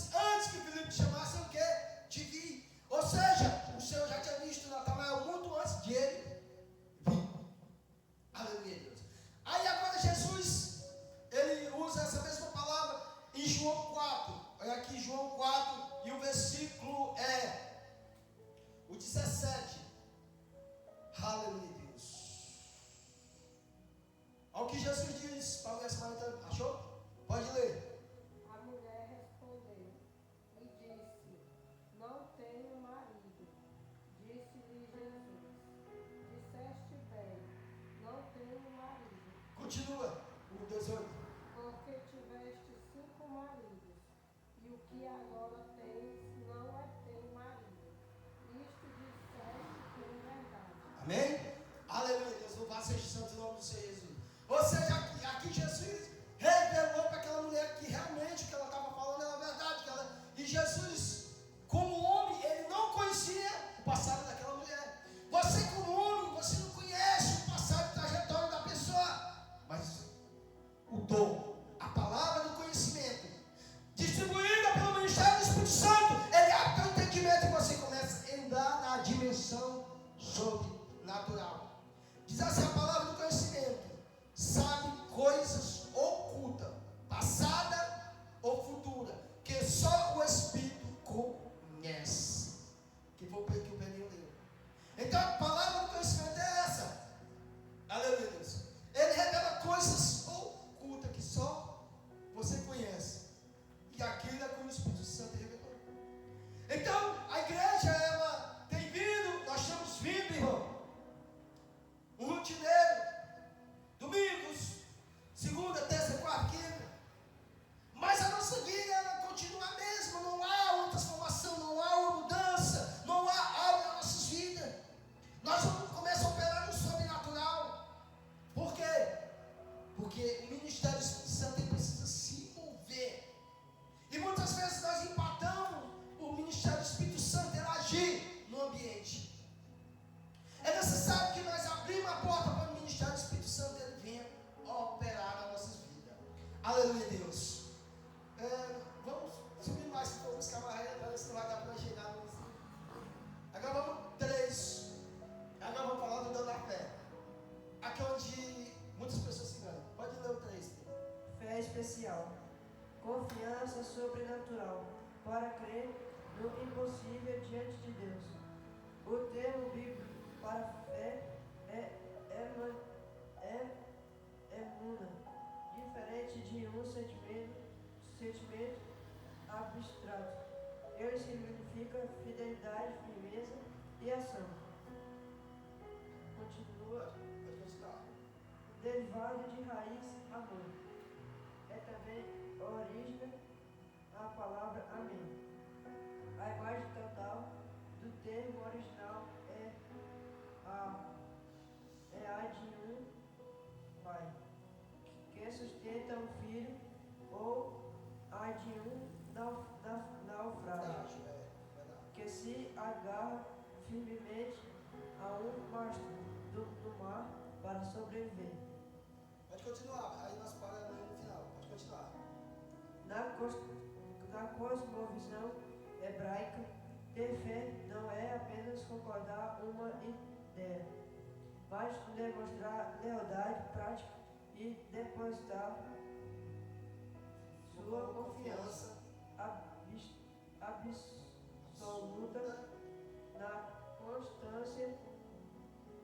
e o que agora tens não é teu marido. Isto disseste com verdade. Amém? Aleluia, Deus, louvado seja o santo nome do Senhor Jesus. Ou seja, aqui Jesus revelou para aquela mulher que realmente o que ela estava falando era verdade. E Jesus, como homem, ele não conhecia o passado daquela mulher. Você, como homem, você não conhece o passado e trajetória da pessoa. Mas o dom, a palavra do conhecimento, distribuída pelo ministério do Espírito Santo, ele abre o entendimento e você começa a andar na dimensão sobrenatural. Diz assim a palavra do conhecimento: sabe coisas ocultas, passada ou futura, que só o Espírito conhece. Que foi o que o Pedrinho leu. Então a palavra do conhecimento é essa. Aleluia, Deus. Ele revela coisas ocultas que só você conhece. E aquilo é como o Espírito Santo revelou. Então a igreja, ela tem vindo, nós temos vindo, irmão. Um rotineiro, domingos, segunda, terça, quarta, quinta. Mas a nossa vida, ela continua a mesma. Não há uma transformação, não há uma mudança, não há algo nas nossas vidas. Nós vamos começar a operar no sobrenatural. Por quê? Porque o ministério do Espírito Santo precisa se mover. E muitas vezes nós empatamos o ministério do Espírito Santo ele agir no ambiente. É necessário que nós abrimos a porta para o ministério do Espírito Santo ele venha operar nas nossas vidas. Aleluia, Deus. Vamos subir mais se for buscar uma regra, parece que não vai dar para chegar no. Agora vamos 3. Agora vamos falar do dom da fé. Aqui é onde muitas pessoas se enganam. Pode ler o 3. Fé especial. Confiança sobrenatural para crer no impossível diante de Deus. O termo bíblico para fé é emuna, diferente de um sentimento abstrato. Ele significa fidelidade, firmeza e ação. Continua. Derivado de raiz amor. É também a origem a palavra amém. A imagem total do termo original é a de um pai que sustenta um filho, ou a de um naufrágio que se agarra firmemente a um mastro do mar para sobreviver. Pode continuar, aí nós paramos no final. Pode continuar. Na cosmovisão hebraica, ter fé não é apenas concordar uma ideia, mas demonstrar lealdade prática e depositar sua confiança absoluta na constância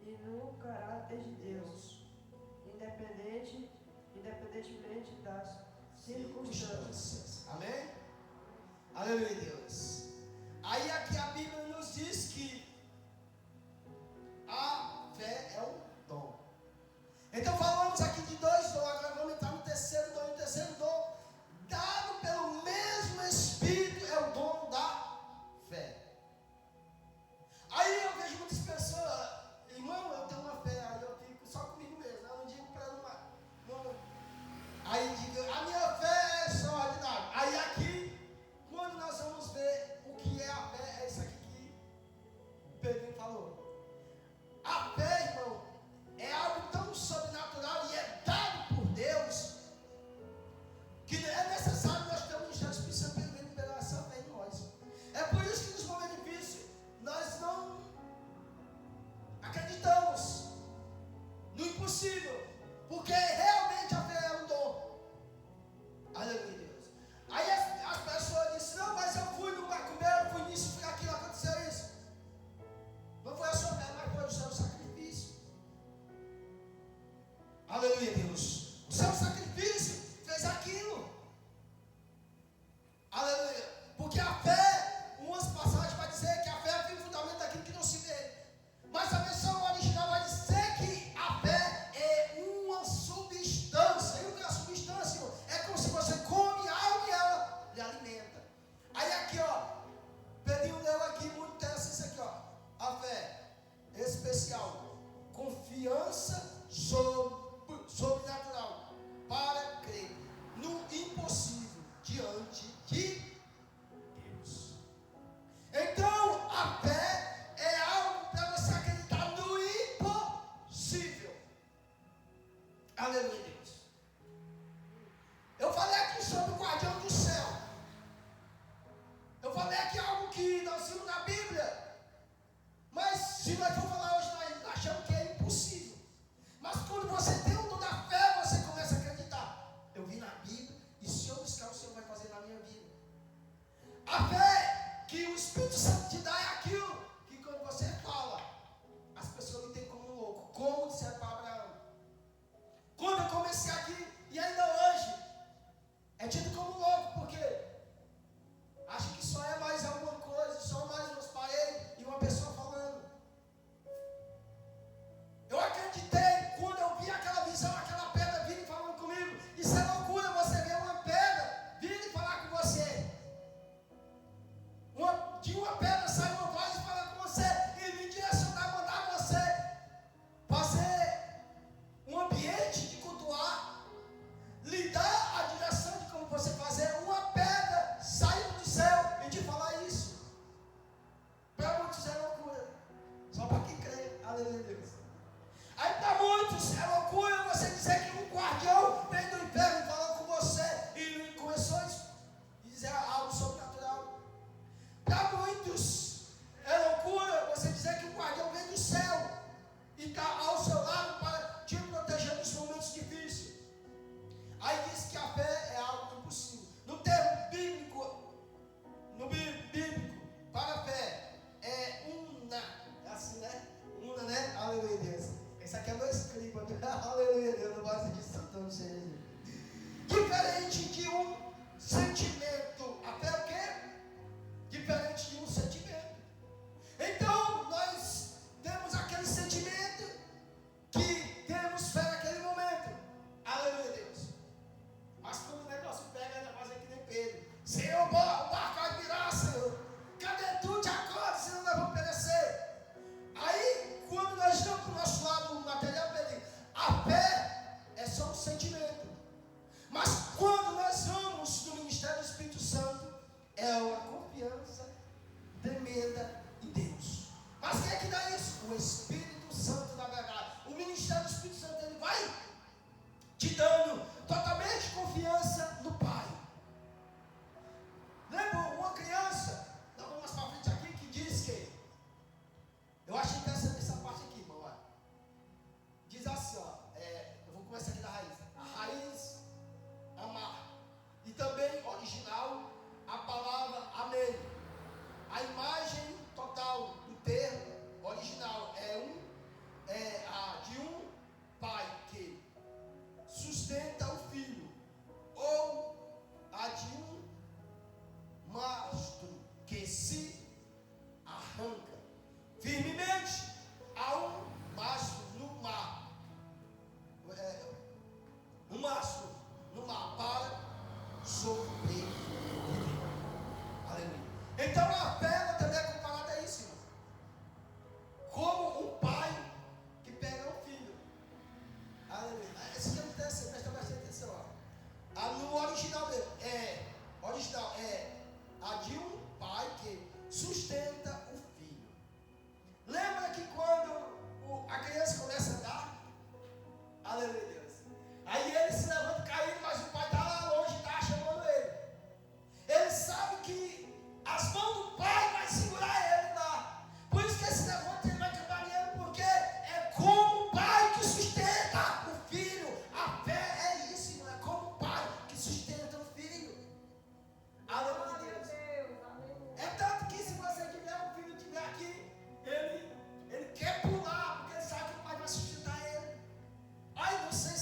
e no caráter de Deus, independentemente das circunstâncias. Amém? Aleluia, Deus. Aí aqui a Bíblia nos diz que a fé é um dom. Então falamos aqui de 2 dons, agora vamos entrar no terceiro dom. O terceiro dom, dado pelo mesmo Espírito, é o dom da fé. Aí eu vejo muitas pessoas, irmão, eu tenho uma fé, aí eu fico só comigo mesmo, eu não digo para não. Aí digo, a minha fé é extraordinária. Aí aqui, quando nós vamos ver o que é a fé, é isso aqui que o Pedrinho falou. A céu o Senhor vai fazer na minha vida. A fé que o Espírito Santo te dá é aquilo que quando você fala, as pessoas me têm como um louco. Como disseram para Abraão. Quando eu comecei aqui, e ainda hoje, é tido como louco, porque acho que só é mais alguma coisa, só mais umas paredes e uma pessoa falando. Eu acreditei quando eu vi aquela visão, aquela pedra vindo e falando comigo. Isso é loucura, você ver uma pedra vindo e falar com você. De uma pedra sai uma voz e fala com você e me direcionar, mandar você fazer um ambiente de cultuar, lhe dar a direção de como você fazer. Uma pedra saindo do céu e te falar isso. Para muitos é loucura, só para quem crê. Aleluia, Deus. Aí para muitos é loucura você dizer que um guardião vem do inferno e falou com você e começou a dizer algo sobrenatural. Para muitos é loucura você dizer que um guardião vem do céu e está ao seu lado para te proteger nos momentos difíceis. Aí diz que a fé é algo impossível. No termo bíblico, para a fé é una. É assim, né? Una, né? Aleluia, Deus. Esse aqui é meu escriba. Aleluia, Deus. Não gosto disso tanto, seja. Diferente de um sentimento. A fé é o quê? Diferente de um sentimento. Então, nós temos aquele sentimento que temos fé naquele momento. Aleluia, Deus. Mas quando o negócio pega, ainda fazer que nem Pedro. Senhor, o barco vai virar, Senhor. Cadê tu? Te acorda, senão nós vamos perecer. Aí, quando nós estamos para o nosso lado material, a fé é só um sentimento. Mas quando nós vamos no ministério do Espírito Santo, é uma confiança tremenda em Deus. Mas quem é que dá isso? O Espírito Santo da verdade. O ministério do Espírito Santo, ele vai te dando totalmente confiança no Pai. Lembra uma criança, dá uma mais para frente aqui, que diz que, eu acho interessante essa parte aqui, irmão. Diz assim, ó, eu vou começar aqui da raiz. A raiz, amar. E também, original, a palavra amém. A imagem total do termo original é a de um pai que sustenta o filho, ou a de um mastro que se arranca firmemente a um mastro no mar. Um mastro no mar para sobreviver. Aleluia. Então a fé também é comparada a isso, irmão. Como um pai que pega um filho. Aleluia. Esse aqui é muito interessante, presta bastante atenção. No original dele, é a de um pai que sustenta o filho. Lembra que quando a criança começa a andar, aleluia, Deus, aí ele se levanta caindo, mas o pai está lá longe, está chamando ele. Ele sabe que as mãos do pai vai segurar ele lá. Por isso que ele se levanta e ele vai caminhando, porque é como o pai que sustenta o filho. A fé é isso, irmão, é como o pai que sustenta o filho. Aleluia, Deus. É tanto que se você tiver um filho tiver aqui, ele quer pular, porque ele sabe que o pai vai sustentar ele. Aí você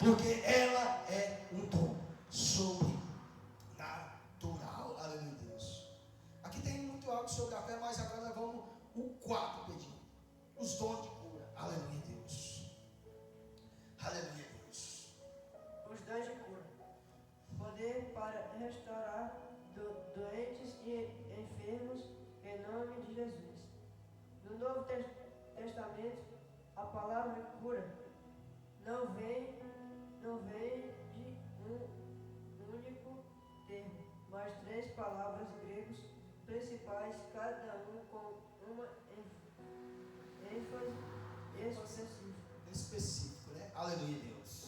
porque ela é um dom sobrenatural. Aleluia, Deus. Aqui tem muito algo sobre a fé, mas agora nós vamos o 4 pedindo. Os dons de cura. Aleluia, Deus. Aleluia, Deus. Os dons de cura. Poder para restaurar doentes e enfermos em nome de Jesus. No Novo Testamento, a palavra cura não vem de um único termo, mas 3 palavras gregas principais, cada um com uma ênfase Específico, né? Aleluia, Deus.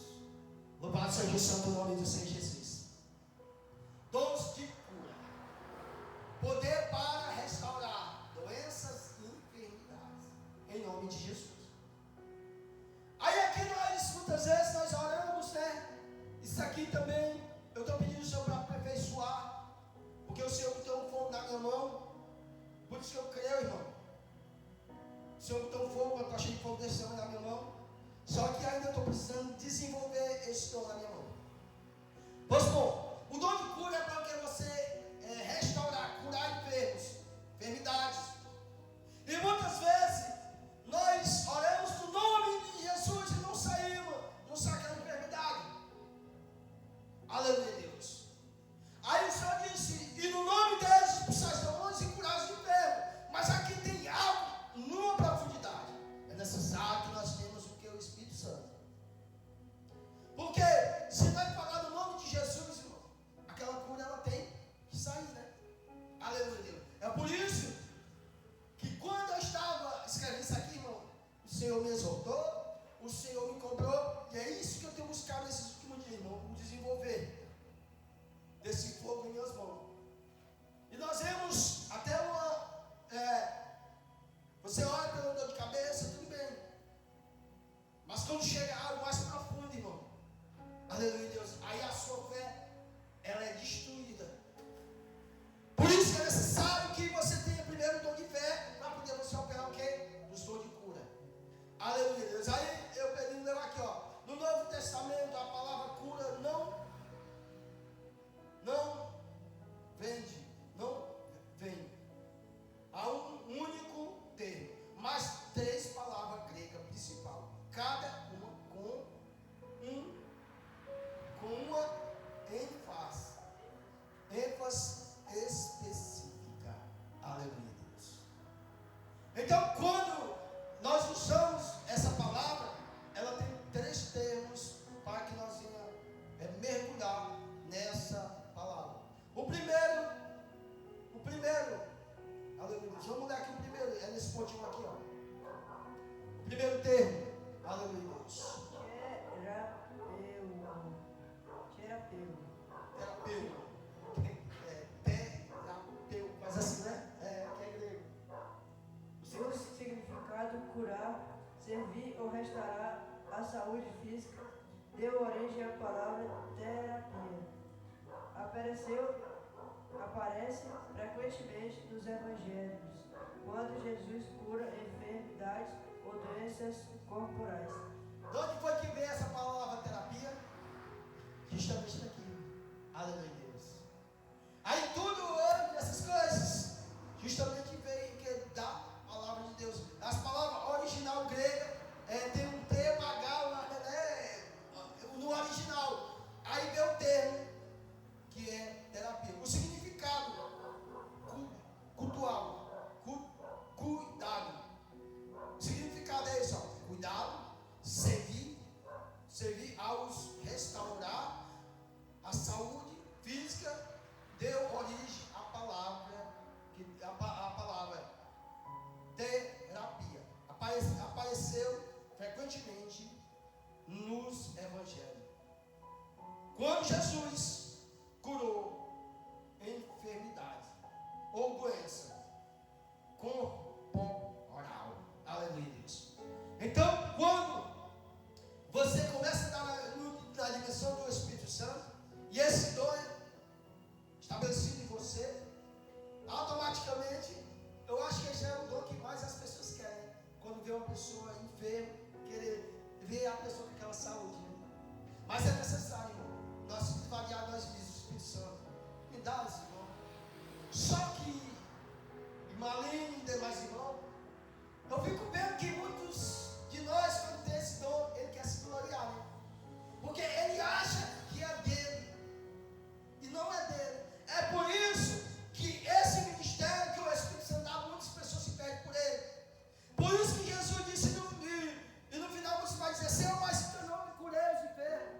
Louvado seja o santo nome do Senhor Jesus. Dons de cura. Poder para restaurar doenças e enfermidades. Em nome de Jesus. Aí aqui nós, muitas vezes, nós oramos, né? Isso aqui também, eu estou pedindo o Senhor para aperfeiçoar. Porque o Senhor botou um fogo na minha mão. Por isso que eu creio, irmão. O Senhor botou um fogo, eu estou cheio de fogo descendo na minha mão. Só que ainda estou precisando desenvolver esse dom na minha mão. Pois bom, o dom de cura é para que você restaurar, curar enfermos, enfermidades. E muitas vezes nós oramos no nome de Jesus e não sai aquela enfermidade. Aleluia, Deus. Aí o Senhor disse, e no nome deles expulsar os demônios e curar os enfermos. Mas aqui tem algo numa profundidade. É necessário que nós tenhamos o que? O Espírito Santo. Porque se nós falar no nome de Jesus, irmão, aquela cura ela tem que sair, né? Aleluia, Deus. É por isso que quando eu estava escrevendo isso aqui, irmão, o Senhor me exortou, o Senhor me cobrou, e é isso que eu tenho buscado nesses últimos dias, irmão, desenvolver desse fogo em minhas mãos. E nós vemos até você olha pela dor de cabeça, tudo bem. Mas quando chega algo mais profundo, irmão, aleluia, Deus, aí a sua fé, ela é destruída. Por isso que é necessário que você tenha primeiro o dom de fé, para poder você operar o quê? Os dons de cura. Aleluia, Deus. Aí eu pedi ler aqui, ó. No Novo Testamento, a palavra cura não vem. Há um único termo, mas 3 palavras gregas principais, cada uma com uma ênfase específica. Aleluia, Deus. Então, quando nós usamos essa palavra, ela tem 3 termos para que nós venhamos mergulhar nessa palavra. O primeiro, aleluia, Deus. Vamos ler aqui o primeiro, é nesse pontinho aqui, ó. O primeiro termo, aleluia, Deus. Terapeuta. Faz assim, né? Que é grego. O seu significado curar, servir ou restaurar a saúde física deu origem à palavra terapia. Aparece frequentemente nos evangelhos, quando Jesus cura enfermidades ou doenças corporais. De onde foi que veio essa palavra terapia? Justamente daqui. Aleluia, Deus. Aí tudo essas coisas justamente veio que da palavra de Deus. As palavras original grega tem um TH no original. Aí veio o termo que é terapia. O significado cultural, cuidado. O significado é isso, ó. Cuidado, servir aos restaurar a saúde física, deu origem à palavra terapia. Apareceu frequentemente nos evangelhos. Quando Jesus curou enfermidades ou doença corporal. Aleluia, Deus. Então, quando você começa a dar na dimensão do Espírito Santo, e esse dom é estabelecido em você, automaticamente, eu acho que esse é o dom que mais as pessoas querem. Quando vê uma pessoa enferma, querer ver a pessoa com aquela saúde. Né? Mas é necessário, irmão. Nós variar, nós dizemos, o Espírito Santo, me dá esse dom. Só que, Malinho e demais irmãos, eu fico vendo que muitos de nós, quando tem esse dom, ele quer se gloriar, né? Porque ele acha que é dele, e não é dele. É por isso que esse ministério que o Espírito Santo dá, muitas pessoas se perdem por ele. Por isso que Jesus disse, e no final você vai dizer, Senhor, mas o teu nome cura eles e enfermos.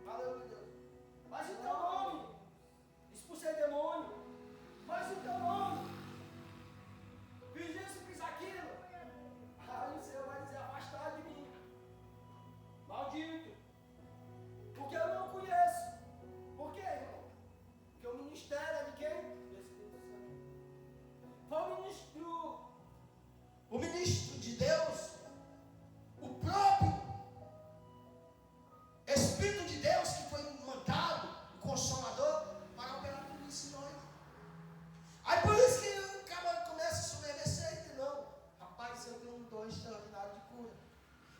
Aleluia, Deus. Mas o teu nome, expulsei demônio. Mas o teu nome, fiz isso, fiz aquilo. Aí o Senhor vai dizer, afastado de mim, maldito, porque eu não conheço. Por quê, irmão? Porque o ministério é de quem? Do Espírito Santo. Foi o ministro de Deus, o próprio Espírito de Deus que foi mandado, o Consolador, para operar tudo isso em nós. Aí por isso que o cara começa a sobreviver e não, rapaz, eu tenho um dom extraordinário de cura.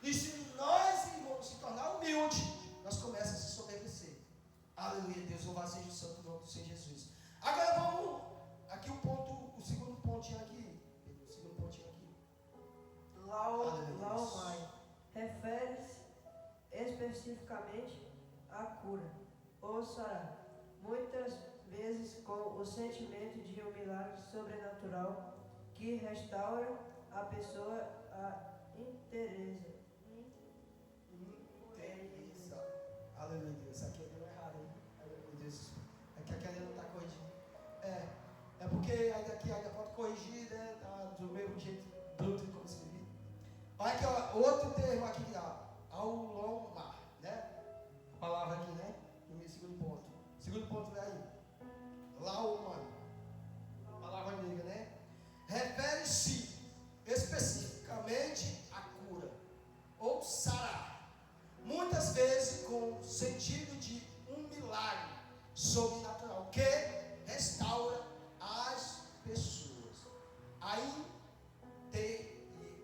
E se nós, irmãos, se tornar humildes, nós começamos a se sobreviver. Aleluia, Deus, louvado seja o santo nome do Senhor Jesus. Agora vamos, aqui o segundo pontinho aqui. O segundo pontinho aqui. Laomai refere-se especificamente à cura, ou sará, muitas vezes com o sentimento de um milagre sobrenatural que restaura a pessoa a inteireza. Aleluia, Deus. Aqui deu errado, hein? Aleluia, Deus. É que aqui não está corrigindo. É porque ainda pode corrigir, né? Tá do mesmo jeito bruto como escrevi. Olha aqui, ó, outro termo aqui, aulomar, né? A palavra aqui, né? No meu segundo ponto. Segundo ponto, vem aí. Laomar. Palavra grega, né? Refere-se especificamente à cura ou sará. Muitas vezes com o sentido de um milagre sobrenatural que restaura as pessoas. A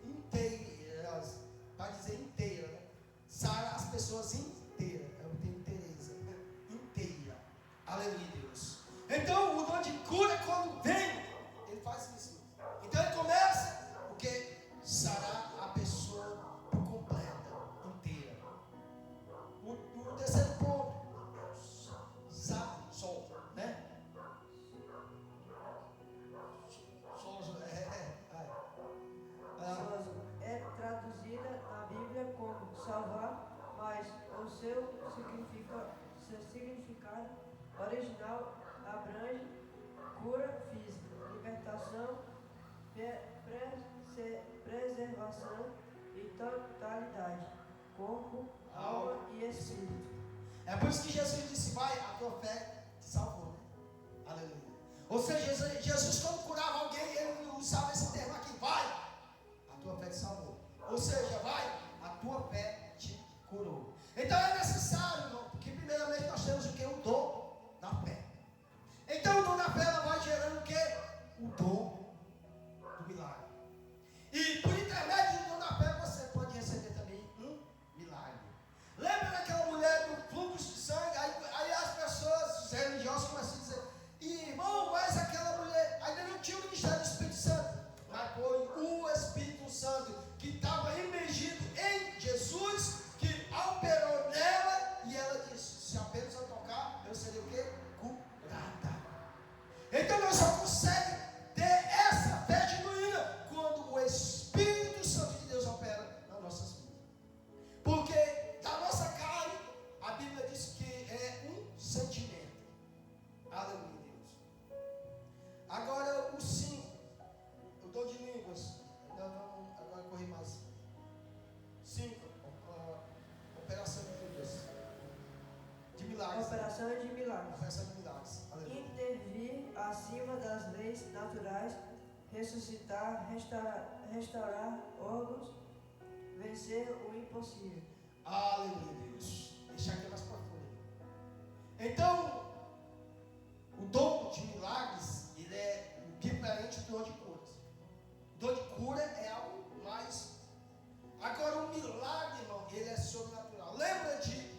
inteiras, para dizer inteira, né? Sara as pessoas inteiras. Eu tenho inteireza, inteira. Aleluia, Deus. Então o dom de cura, quando vem, ele faz isso. Então ele começa porque sará a pessoa por completa, inteira. O terceiro ponto, sol, né? Sozo é traduzida na Bíblia como salvar, mas o seu significado original abrange cura física, libertação, preservação e totalidade, corpo, alma e espírito. É por isso que Jesus disse, vai, a tua fé te salvou, né? Aleluia. Ou seja, Jesus quando curava alguém, ele usava esse termo aqui, vai, a tua fé te salvou. Ou seja, vai, a tua fé te curou. Então é necessário, irmão, porque primeiramente nós temos o que? O dom da fé. Então o dom da fé, ela vai gerando o que? O dom do milagre. E por intermédio do dom da fé, você pode receber também um milagre. Lembra daquela mulher do fluxo de sangue? Aí as pessoas, os religiosos começam a dizer, irmão, mas aquela mulher ainda não tinha o ministério do Espírito Santo. Mas foi o Espírito Santo que estava imergido em Jesus, que operou nela, e ela disse, se apenas eu tocar, eu serei o quê? Curada. Então nós só conseguimos ter essa fé genuína quando o Espírito Santo de Deus opera nas nossas vidas. Porque da nossa carne, a Bíblia diz que é um sentimento. Aleluia, Deus. Agora o 5, eu dou de línguas. Agora corri mais. 5, operação de línguas. De milagres. Operação de milagres. Operação de milagres. Aleluia. Intervir acima das leis naturais, ressuscitar, restaurar órgãos, vencer o impossível. Aleluia, Deus. Deixa aqui mais profundo. Então, o dom de milagres, ele é diferente do dom de curas. O dom de cura é algo mais. Agora, o milagre, irmão, ele é sobrenatural. Lembra de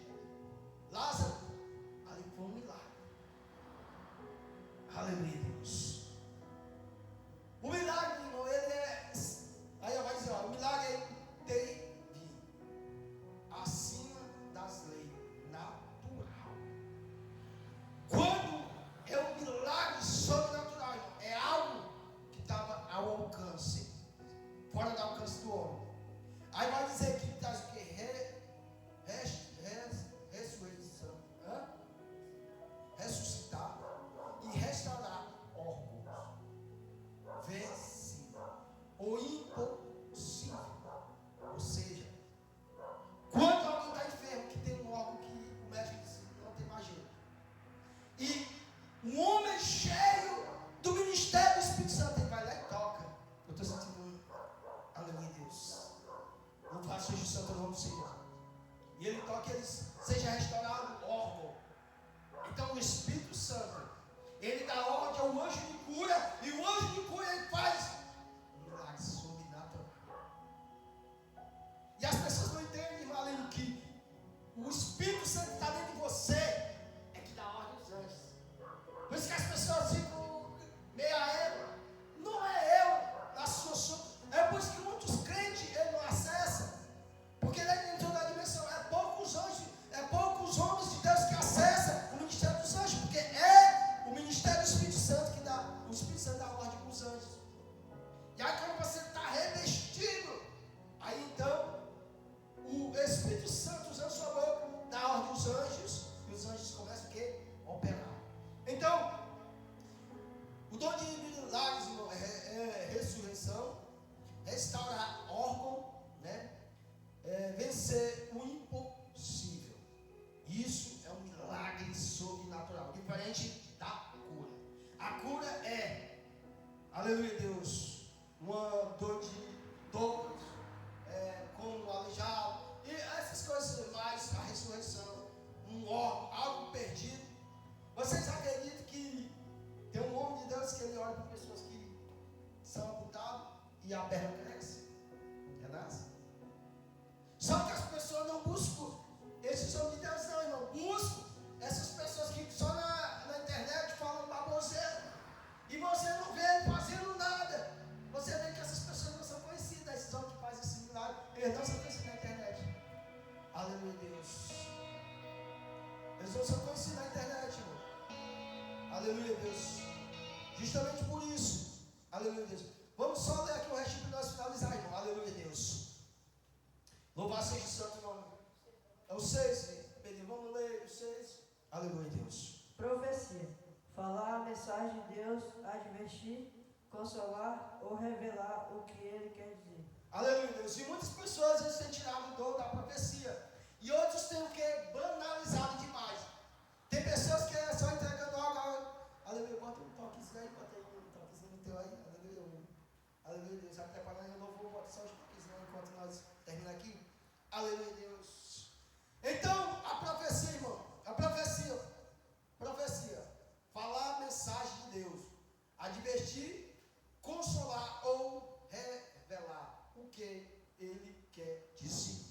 Espírito Santo que está dentro de você é que dá ordem aos anjos. Por isso que as pessoas ficam meio aéreas. Não é eu, na sua. É por isso que muitos crentes ele não acessam. Porque ele entrou na dimensão. É poucos anjos, é poucos homens de Deus que acessam o ministério dos anjos. Porque é o ministério do Espírito Santo que dá. O Espírito Santo dá ordem para os anjos. E aí quando você está revestido, aí então o Espírito Santo usando sua boca dá ordem aos anjos. E os anjos começam o quê? A operar. Então, o dom de milagres, irmão, é ressurreição, restaurar órgão, né? Vencer o impossível. Isso é um milagre sobrenatural, diferente da cura. A cura é, aleluia Deus, uma dor como aleijado, e essas coisas mais, a ressurreição, um órgão, algo perdido. Vocês acreditam que tem um homem de Deus que ele olha para pessoas que são amputadas e a perna cresce? Renasce? Só que as pessoas não buscam esses homens de Deus, não, irmão. Buscam essas pessoas que só na internet falam baboseira. E você não vê ele fazendo nada. Você vê que essas pessoas não são conhecidas. Esses homens que fazem esse milagre, eles não são conhecidos na internet. Aleluia, Deus. Eles não são conhecidos na internet, irmão. Aleluia, Deus. Justamente por isso. Aleluia, Deus. Vamos só ler aqui o restinho para nós finalizar, irmão. Aleluia, Deus. Louvado seja o santo nome. É o 6, Pedro. Vamos ler o 6. Aleluia, Deus. Profecia. Falar a mensagem de Deus, advertir, consolar ou revelar o que ele quer dizer. Aleluia, Deus. E muitas pessoas eles têm tirado o dom da profecia. E outros têm o que? Banalizado demais. Tem pessoas que é só entregando algo. Aleluia, bota um toquezinho aí, bota aí um toquezinho no teu aí. Aleluia. Aleluia, Deus. Vai preparando aí o louvor, bota só os toquezinhos aí enquanto nós terminamos aqui. Aleluia, Deus. Então, a profecia, irmão. A profecia. Falar a mensagem de Deus. Advertir, consolar ou revelar o que ele quer dizer.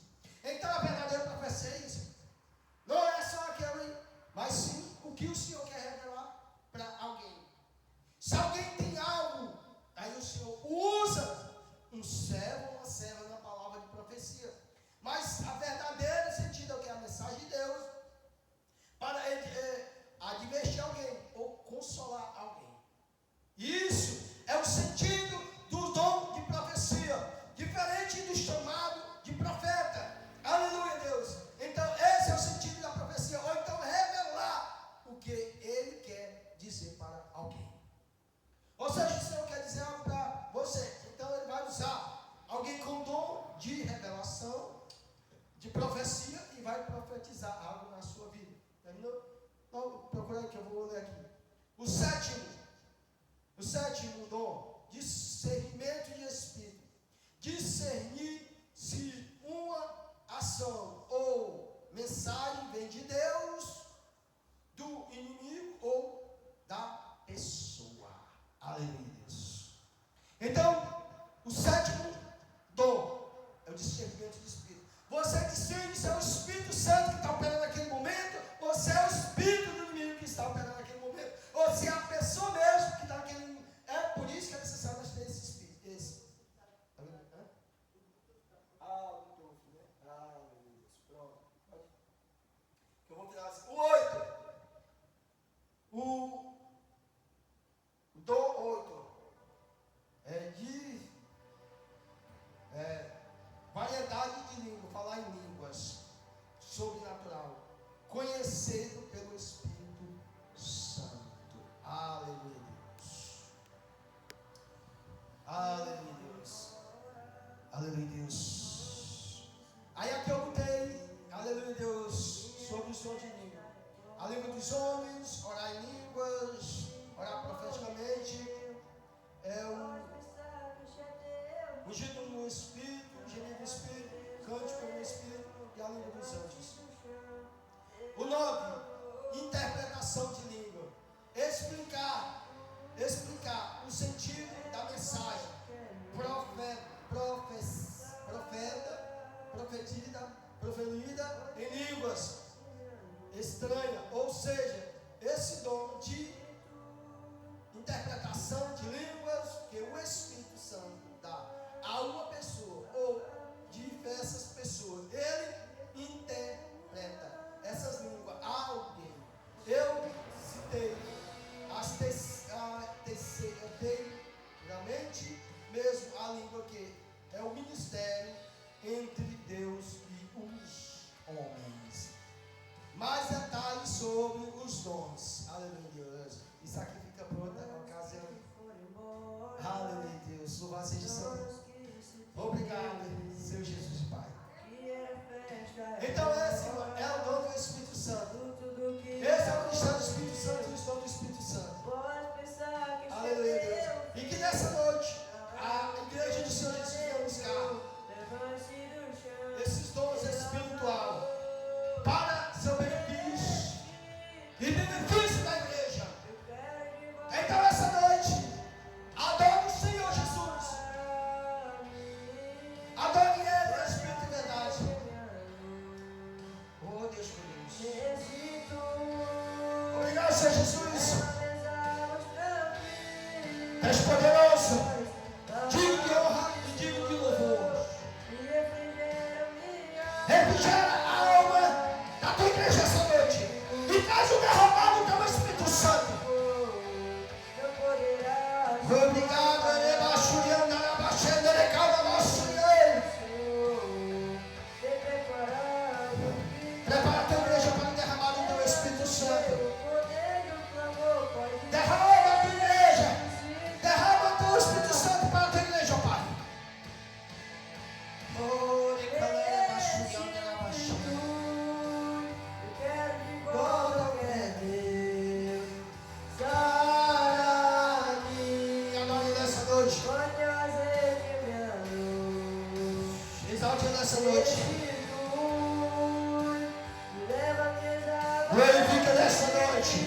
Então, a verdadeira profecia é isso. Não é só aquele, mas sim o que o Senhor quer revelar para alguém. Se alguém tem algo, aí o Senhor usa um servo ou uma serva na palavra de profecia. Mas a verdadeira sentido é o que? A mensagem de Deus para advertir alguém ou consolar alguém. Isso é o sentido do dom de profecia, diferente do chamado de profeta. Aleluia, Deus. Então esse é o sentido da profecia, ou então revelar o que ele quer dizer para alguém. Ou seja, o Senhor quer dizer algo para você, então ele vai usar alguém com dom de revelação, de profecia, e vai profetizar algo na sua vida. Terminou? Então, procura aí que eu vou ler aqui. O sétimo dom, discernimento de espírito. Discernir se uma ação ou mensagem vem de Deus, do inimigo ou da pessoa. Aleluia, Deus. Então, o sétimo dom é o discernimento de espírito. Você discerne se é o Espírito Santo que está operando naquele momento, ou se é o Espírito do inimigo que está operando naquele momento, ou se é a pessoa mesmo que está naquele momento. É por isso que é necessário nós ter esse Espírito. Esse. Né? Meu Deus. Pronto. Eu vou virar assim. O 8. O dom 8 é de variedade de língua, falar em línguas, sobrenatural, conhecido pelo Espírito Santo. Aleluia, Deus. Aleluia, Deus. Aleluia, Deus. Aí aqui eu botei, aleluia, Deus, sobre o som de língua. A língua dos homens, orar em línguas, orar profeticamente, ungido no Espírito, gemido no Espírito, cântico no Espírito e a língua dos anjos. O 9, interpretação de língua. Explicar o sentido da mensagem. Proferida em línguas. que o Espírito Santo dá a uma pessoa ou diversas pessoas, ele interpreta essas línguas a alguém. Eu citei anteriormente mesmo a língua que é o ministério entre Deus e os homens. Mais detalhes sobre os dons. Aleluia, Deus. Isso aqui fica para outra ocasião. Aleluia, Deus. Louvado seja o Senhor. Obrigado, Senhor Jesus, Pai. Então esse é o dom do Espírito Santo. Esse é o ministério do Espírito Santo e o dom do Espírito Santo. Aleluia, Deus. E que nessa noite a igreja do Senhor Jesus vai buscar esses dons espirituais para seu benefício e benefício da igreja. Então essa noite, adore o Senhor Jesus. Adore Ele, Espírito e verdade. Oh Deus por Deus. Obrigado, Senhor Jesus. És poderoso. Digno de honra e digno de louvor. Refrigera a alma da tua igreja essa noite e traz o derramado do teu Espírito Santo. Obrigado, Alebaxurianda, Alebaxenda, Alecalda, nosso Deus. Prepara a tua igreja para o derramado do teu Espírito Santo. Derrama a tua igreja. Derrama o teu Espírito Santo para a tua igreja, Pai. Oh, Alebaxurianda, Alebaxenda. Exalte nessa noite. Glorifica nessa noite.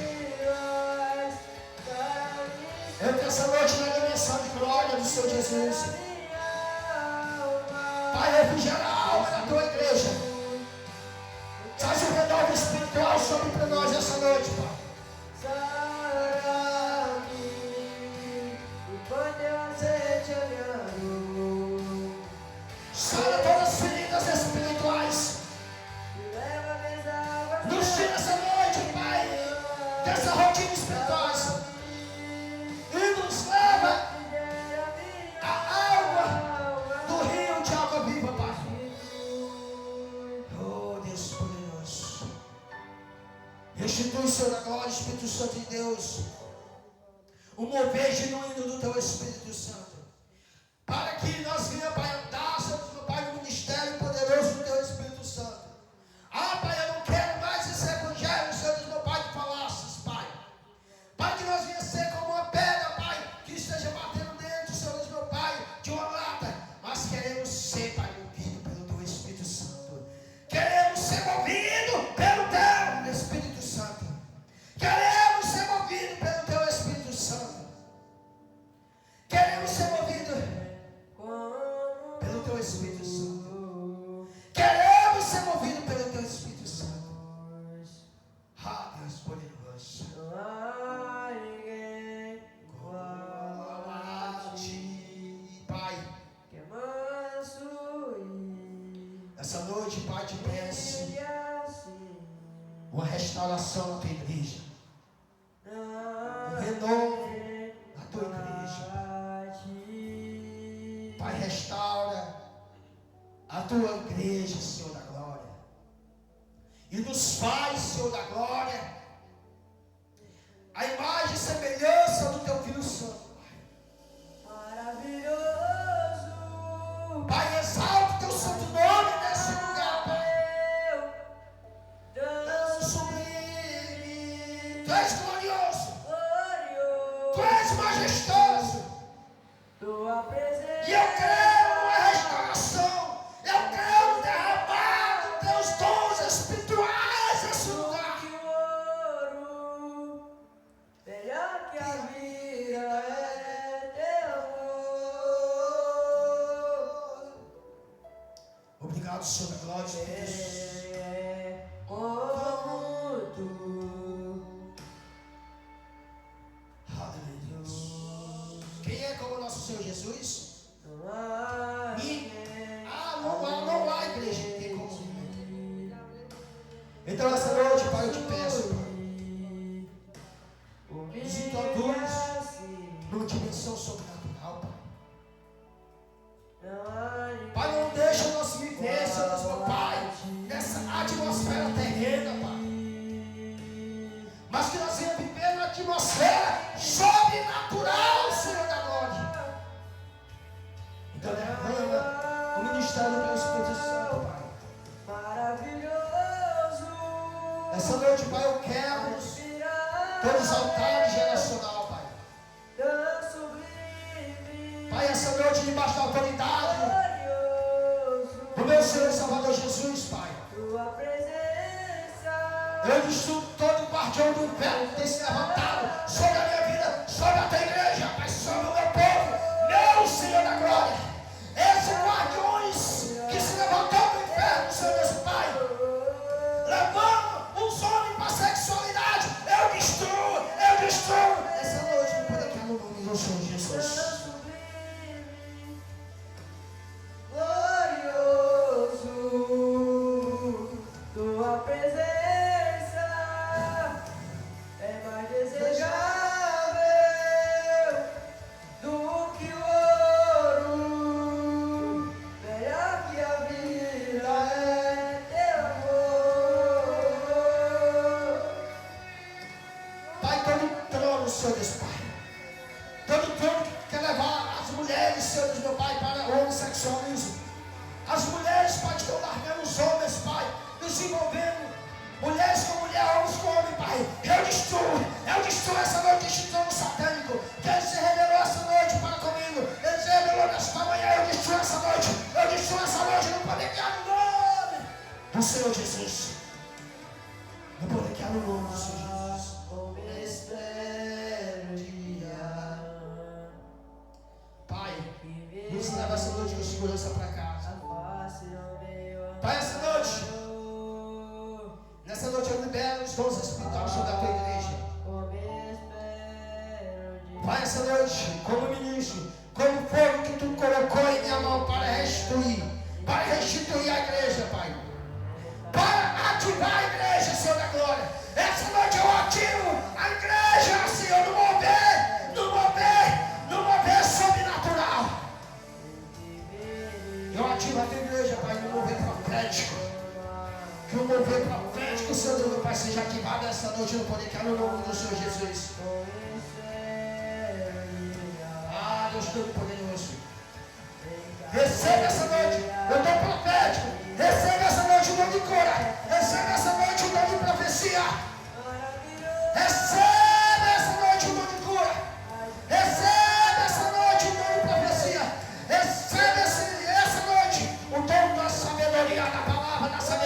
Entra essa noite na dimensão de glória do Senhor Jesus. Pai, refrigera a alma da tua igreja. Traz o renovo espiritual sobre nós essa noite, Pai. Sara todas as feridas espirituais. Nos tira essa noite, Pai, dessa rotina espiritual. E nos leva a água do rio de água viva, Pai. Oh, Deus poderoso. Restitui, Senhor da glória, Espírito Santo de Deus, o mover genuíno do teu Espírito Santo. Para que nós venhamos, Pai, andar, Senhor, Pai, no ministério poderoso do teu Espírito Santo. Ah, Pai, eu não quero mais esse evangelho, Senhor, meu Pai, que falasses, Pai. Pai, que nós venhamos ser como uma pedra, Pai, que esteja batendo dentro, Senhor, meu Pai, de uma lata. Mas queremos ser, Pai, movido pelo teu Espírito Santo. Queremos ser movidos pelo teu Espírito Santo. Queremos ser movidos pelo teu Espírito Santo. Queremos ser movidos pelo teu Espírito Santo. Queremos ser movidos pelo teu Espírito Santo. Ah, Deus poderoso. Pai, essa noite, Pai, te peço uma restauração na tua igreja, um renovo na tua igreja. Pai, restaura a tua igreja, Senhor da glória, e nos faz, Senhor da glória, a imagem e semelhança do teu Filho Santo. Pai, exalta o teu santo nome nesse lugar, Pai. Deus sublime, tu és glorioso, tu és majestoso. E eu quero uma restauração, eu quero derramar os teus dons espirituais nesse lugar. Melhor que a vida é teu amor. Obrigado, Senhor da glória, Espírito Santo. Como tu Senhor Jesus? Não há Não há igreja que tem como viver. Então essa noite, Pai, eu te peço, Pai, nos introduz numa dimensão sobrenatural, Pai. Pai, não deixa nós viver, Senhor Deus, meu Pai, nessa atmosfera terrena, Pai. Mas que nós venhamos viver numa atmosfera sobrenatural, Senhor da glória. Então derrama o ministério do Espírito Santo, Pai. maravilhoso. Essa noite, Pai, eu quero todos os altares geracional, Pai. Tão sublime, Pai, essa noite, debaixo da autoridade glorioso, do meu Senhor e Salvador Jesus, Pai. tua presença. Eu destruo todo o guardião do inferno que tem se levantado sobre a minha vida, sobre a tua igreja, Pai, sobre o meu povo. Meu Senhor da glória. Esses guardiões que se levantam do inferno, Senhor Deus, Pai, levando os homens para a sexualidade, eu destruo. Essa noite, no poder que há no nome do Senhor Jesus. Tão sublime, glorioso, tua presença é mais desejável do que o ouro, melhor que a vida é teu amor. Pai, todo trono, Senhor Deus, Pai. Todo trono que quer levar as mulheres, Senhor Deus, meu Pai, para o homossexualismo. As mulheres, Pai, estão largando os homens, Pai, nos envolvendo. Mulheres com mulher, homens com homem, Pai. Eu destruo essa noite este trono satânico. Que ele se revelou essa noite para comigo. Ele se revelou nesta manhã. Eu destruo essa noite no poder que há no nome do Senhor Jesus. No poder que há no nome do Senhor Jesus. Como espero dia Pai, que nos leva essa noite com segurança para casa. a face não veio. Pai, essa noite, nessa noite eu libero os dons espirituais sobre a tua igreja. Como espero dia. Pai, essa noite, como ministro, como fogo que tu colocou em minha mão para restituir a igreja, Pai. Para ativar a igreja, Senhor da glória. Essa noite eu ativo a igreja, Senhor, no mover sobrenatural. Eu ativo a tua igreja, Pai, no mover profético. Que o mover profético, Senhor Deus, meu Pai, seja ativado essa noite no poder que há no nome do Senhor Jesus. Como espero dia. Ah, Deus Todo-Poderoso. Receba essa noite o dom profético. Receba essa noite o dom de cura. Receba essa noite o dom de profecia. Receba essa noite o dom de cura. Receba essa noite o dom de profecia. Receba essa noite o dom da sabedoria, da palavra, da sabedoria.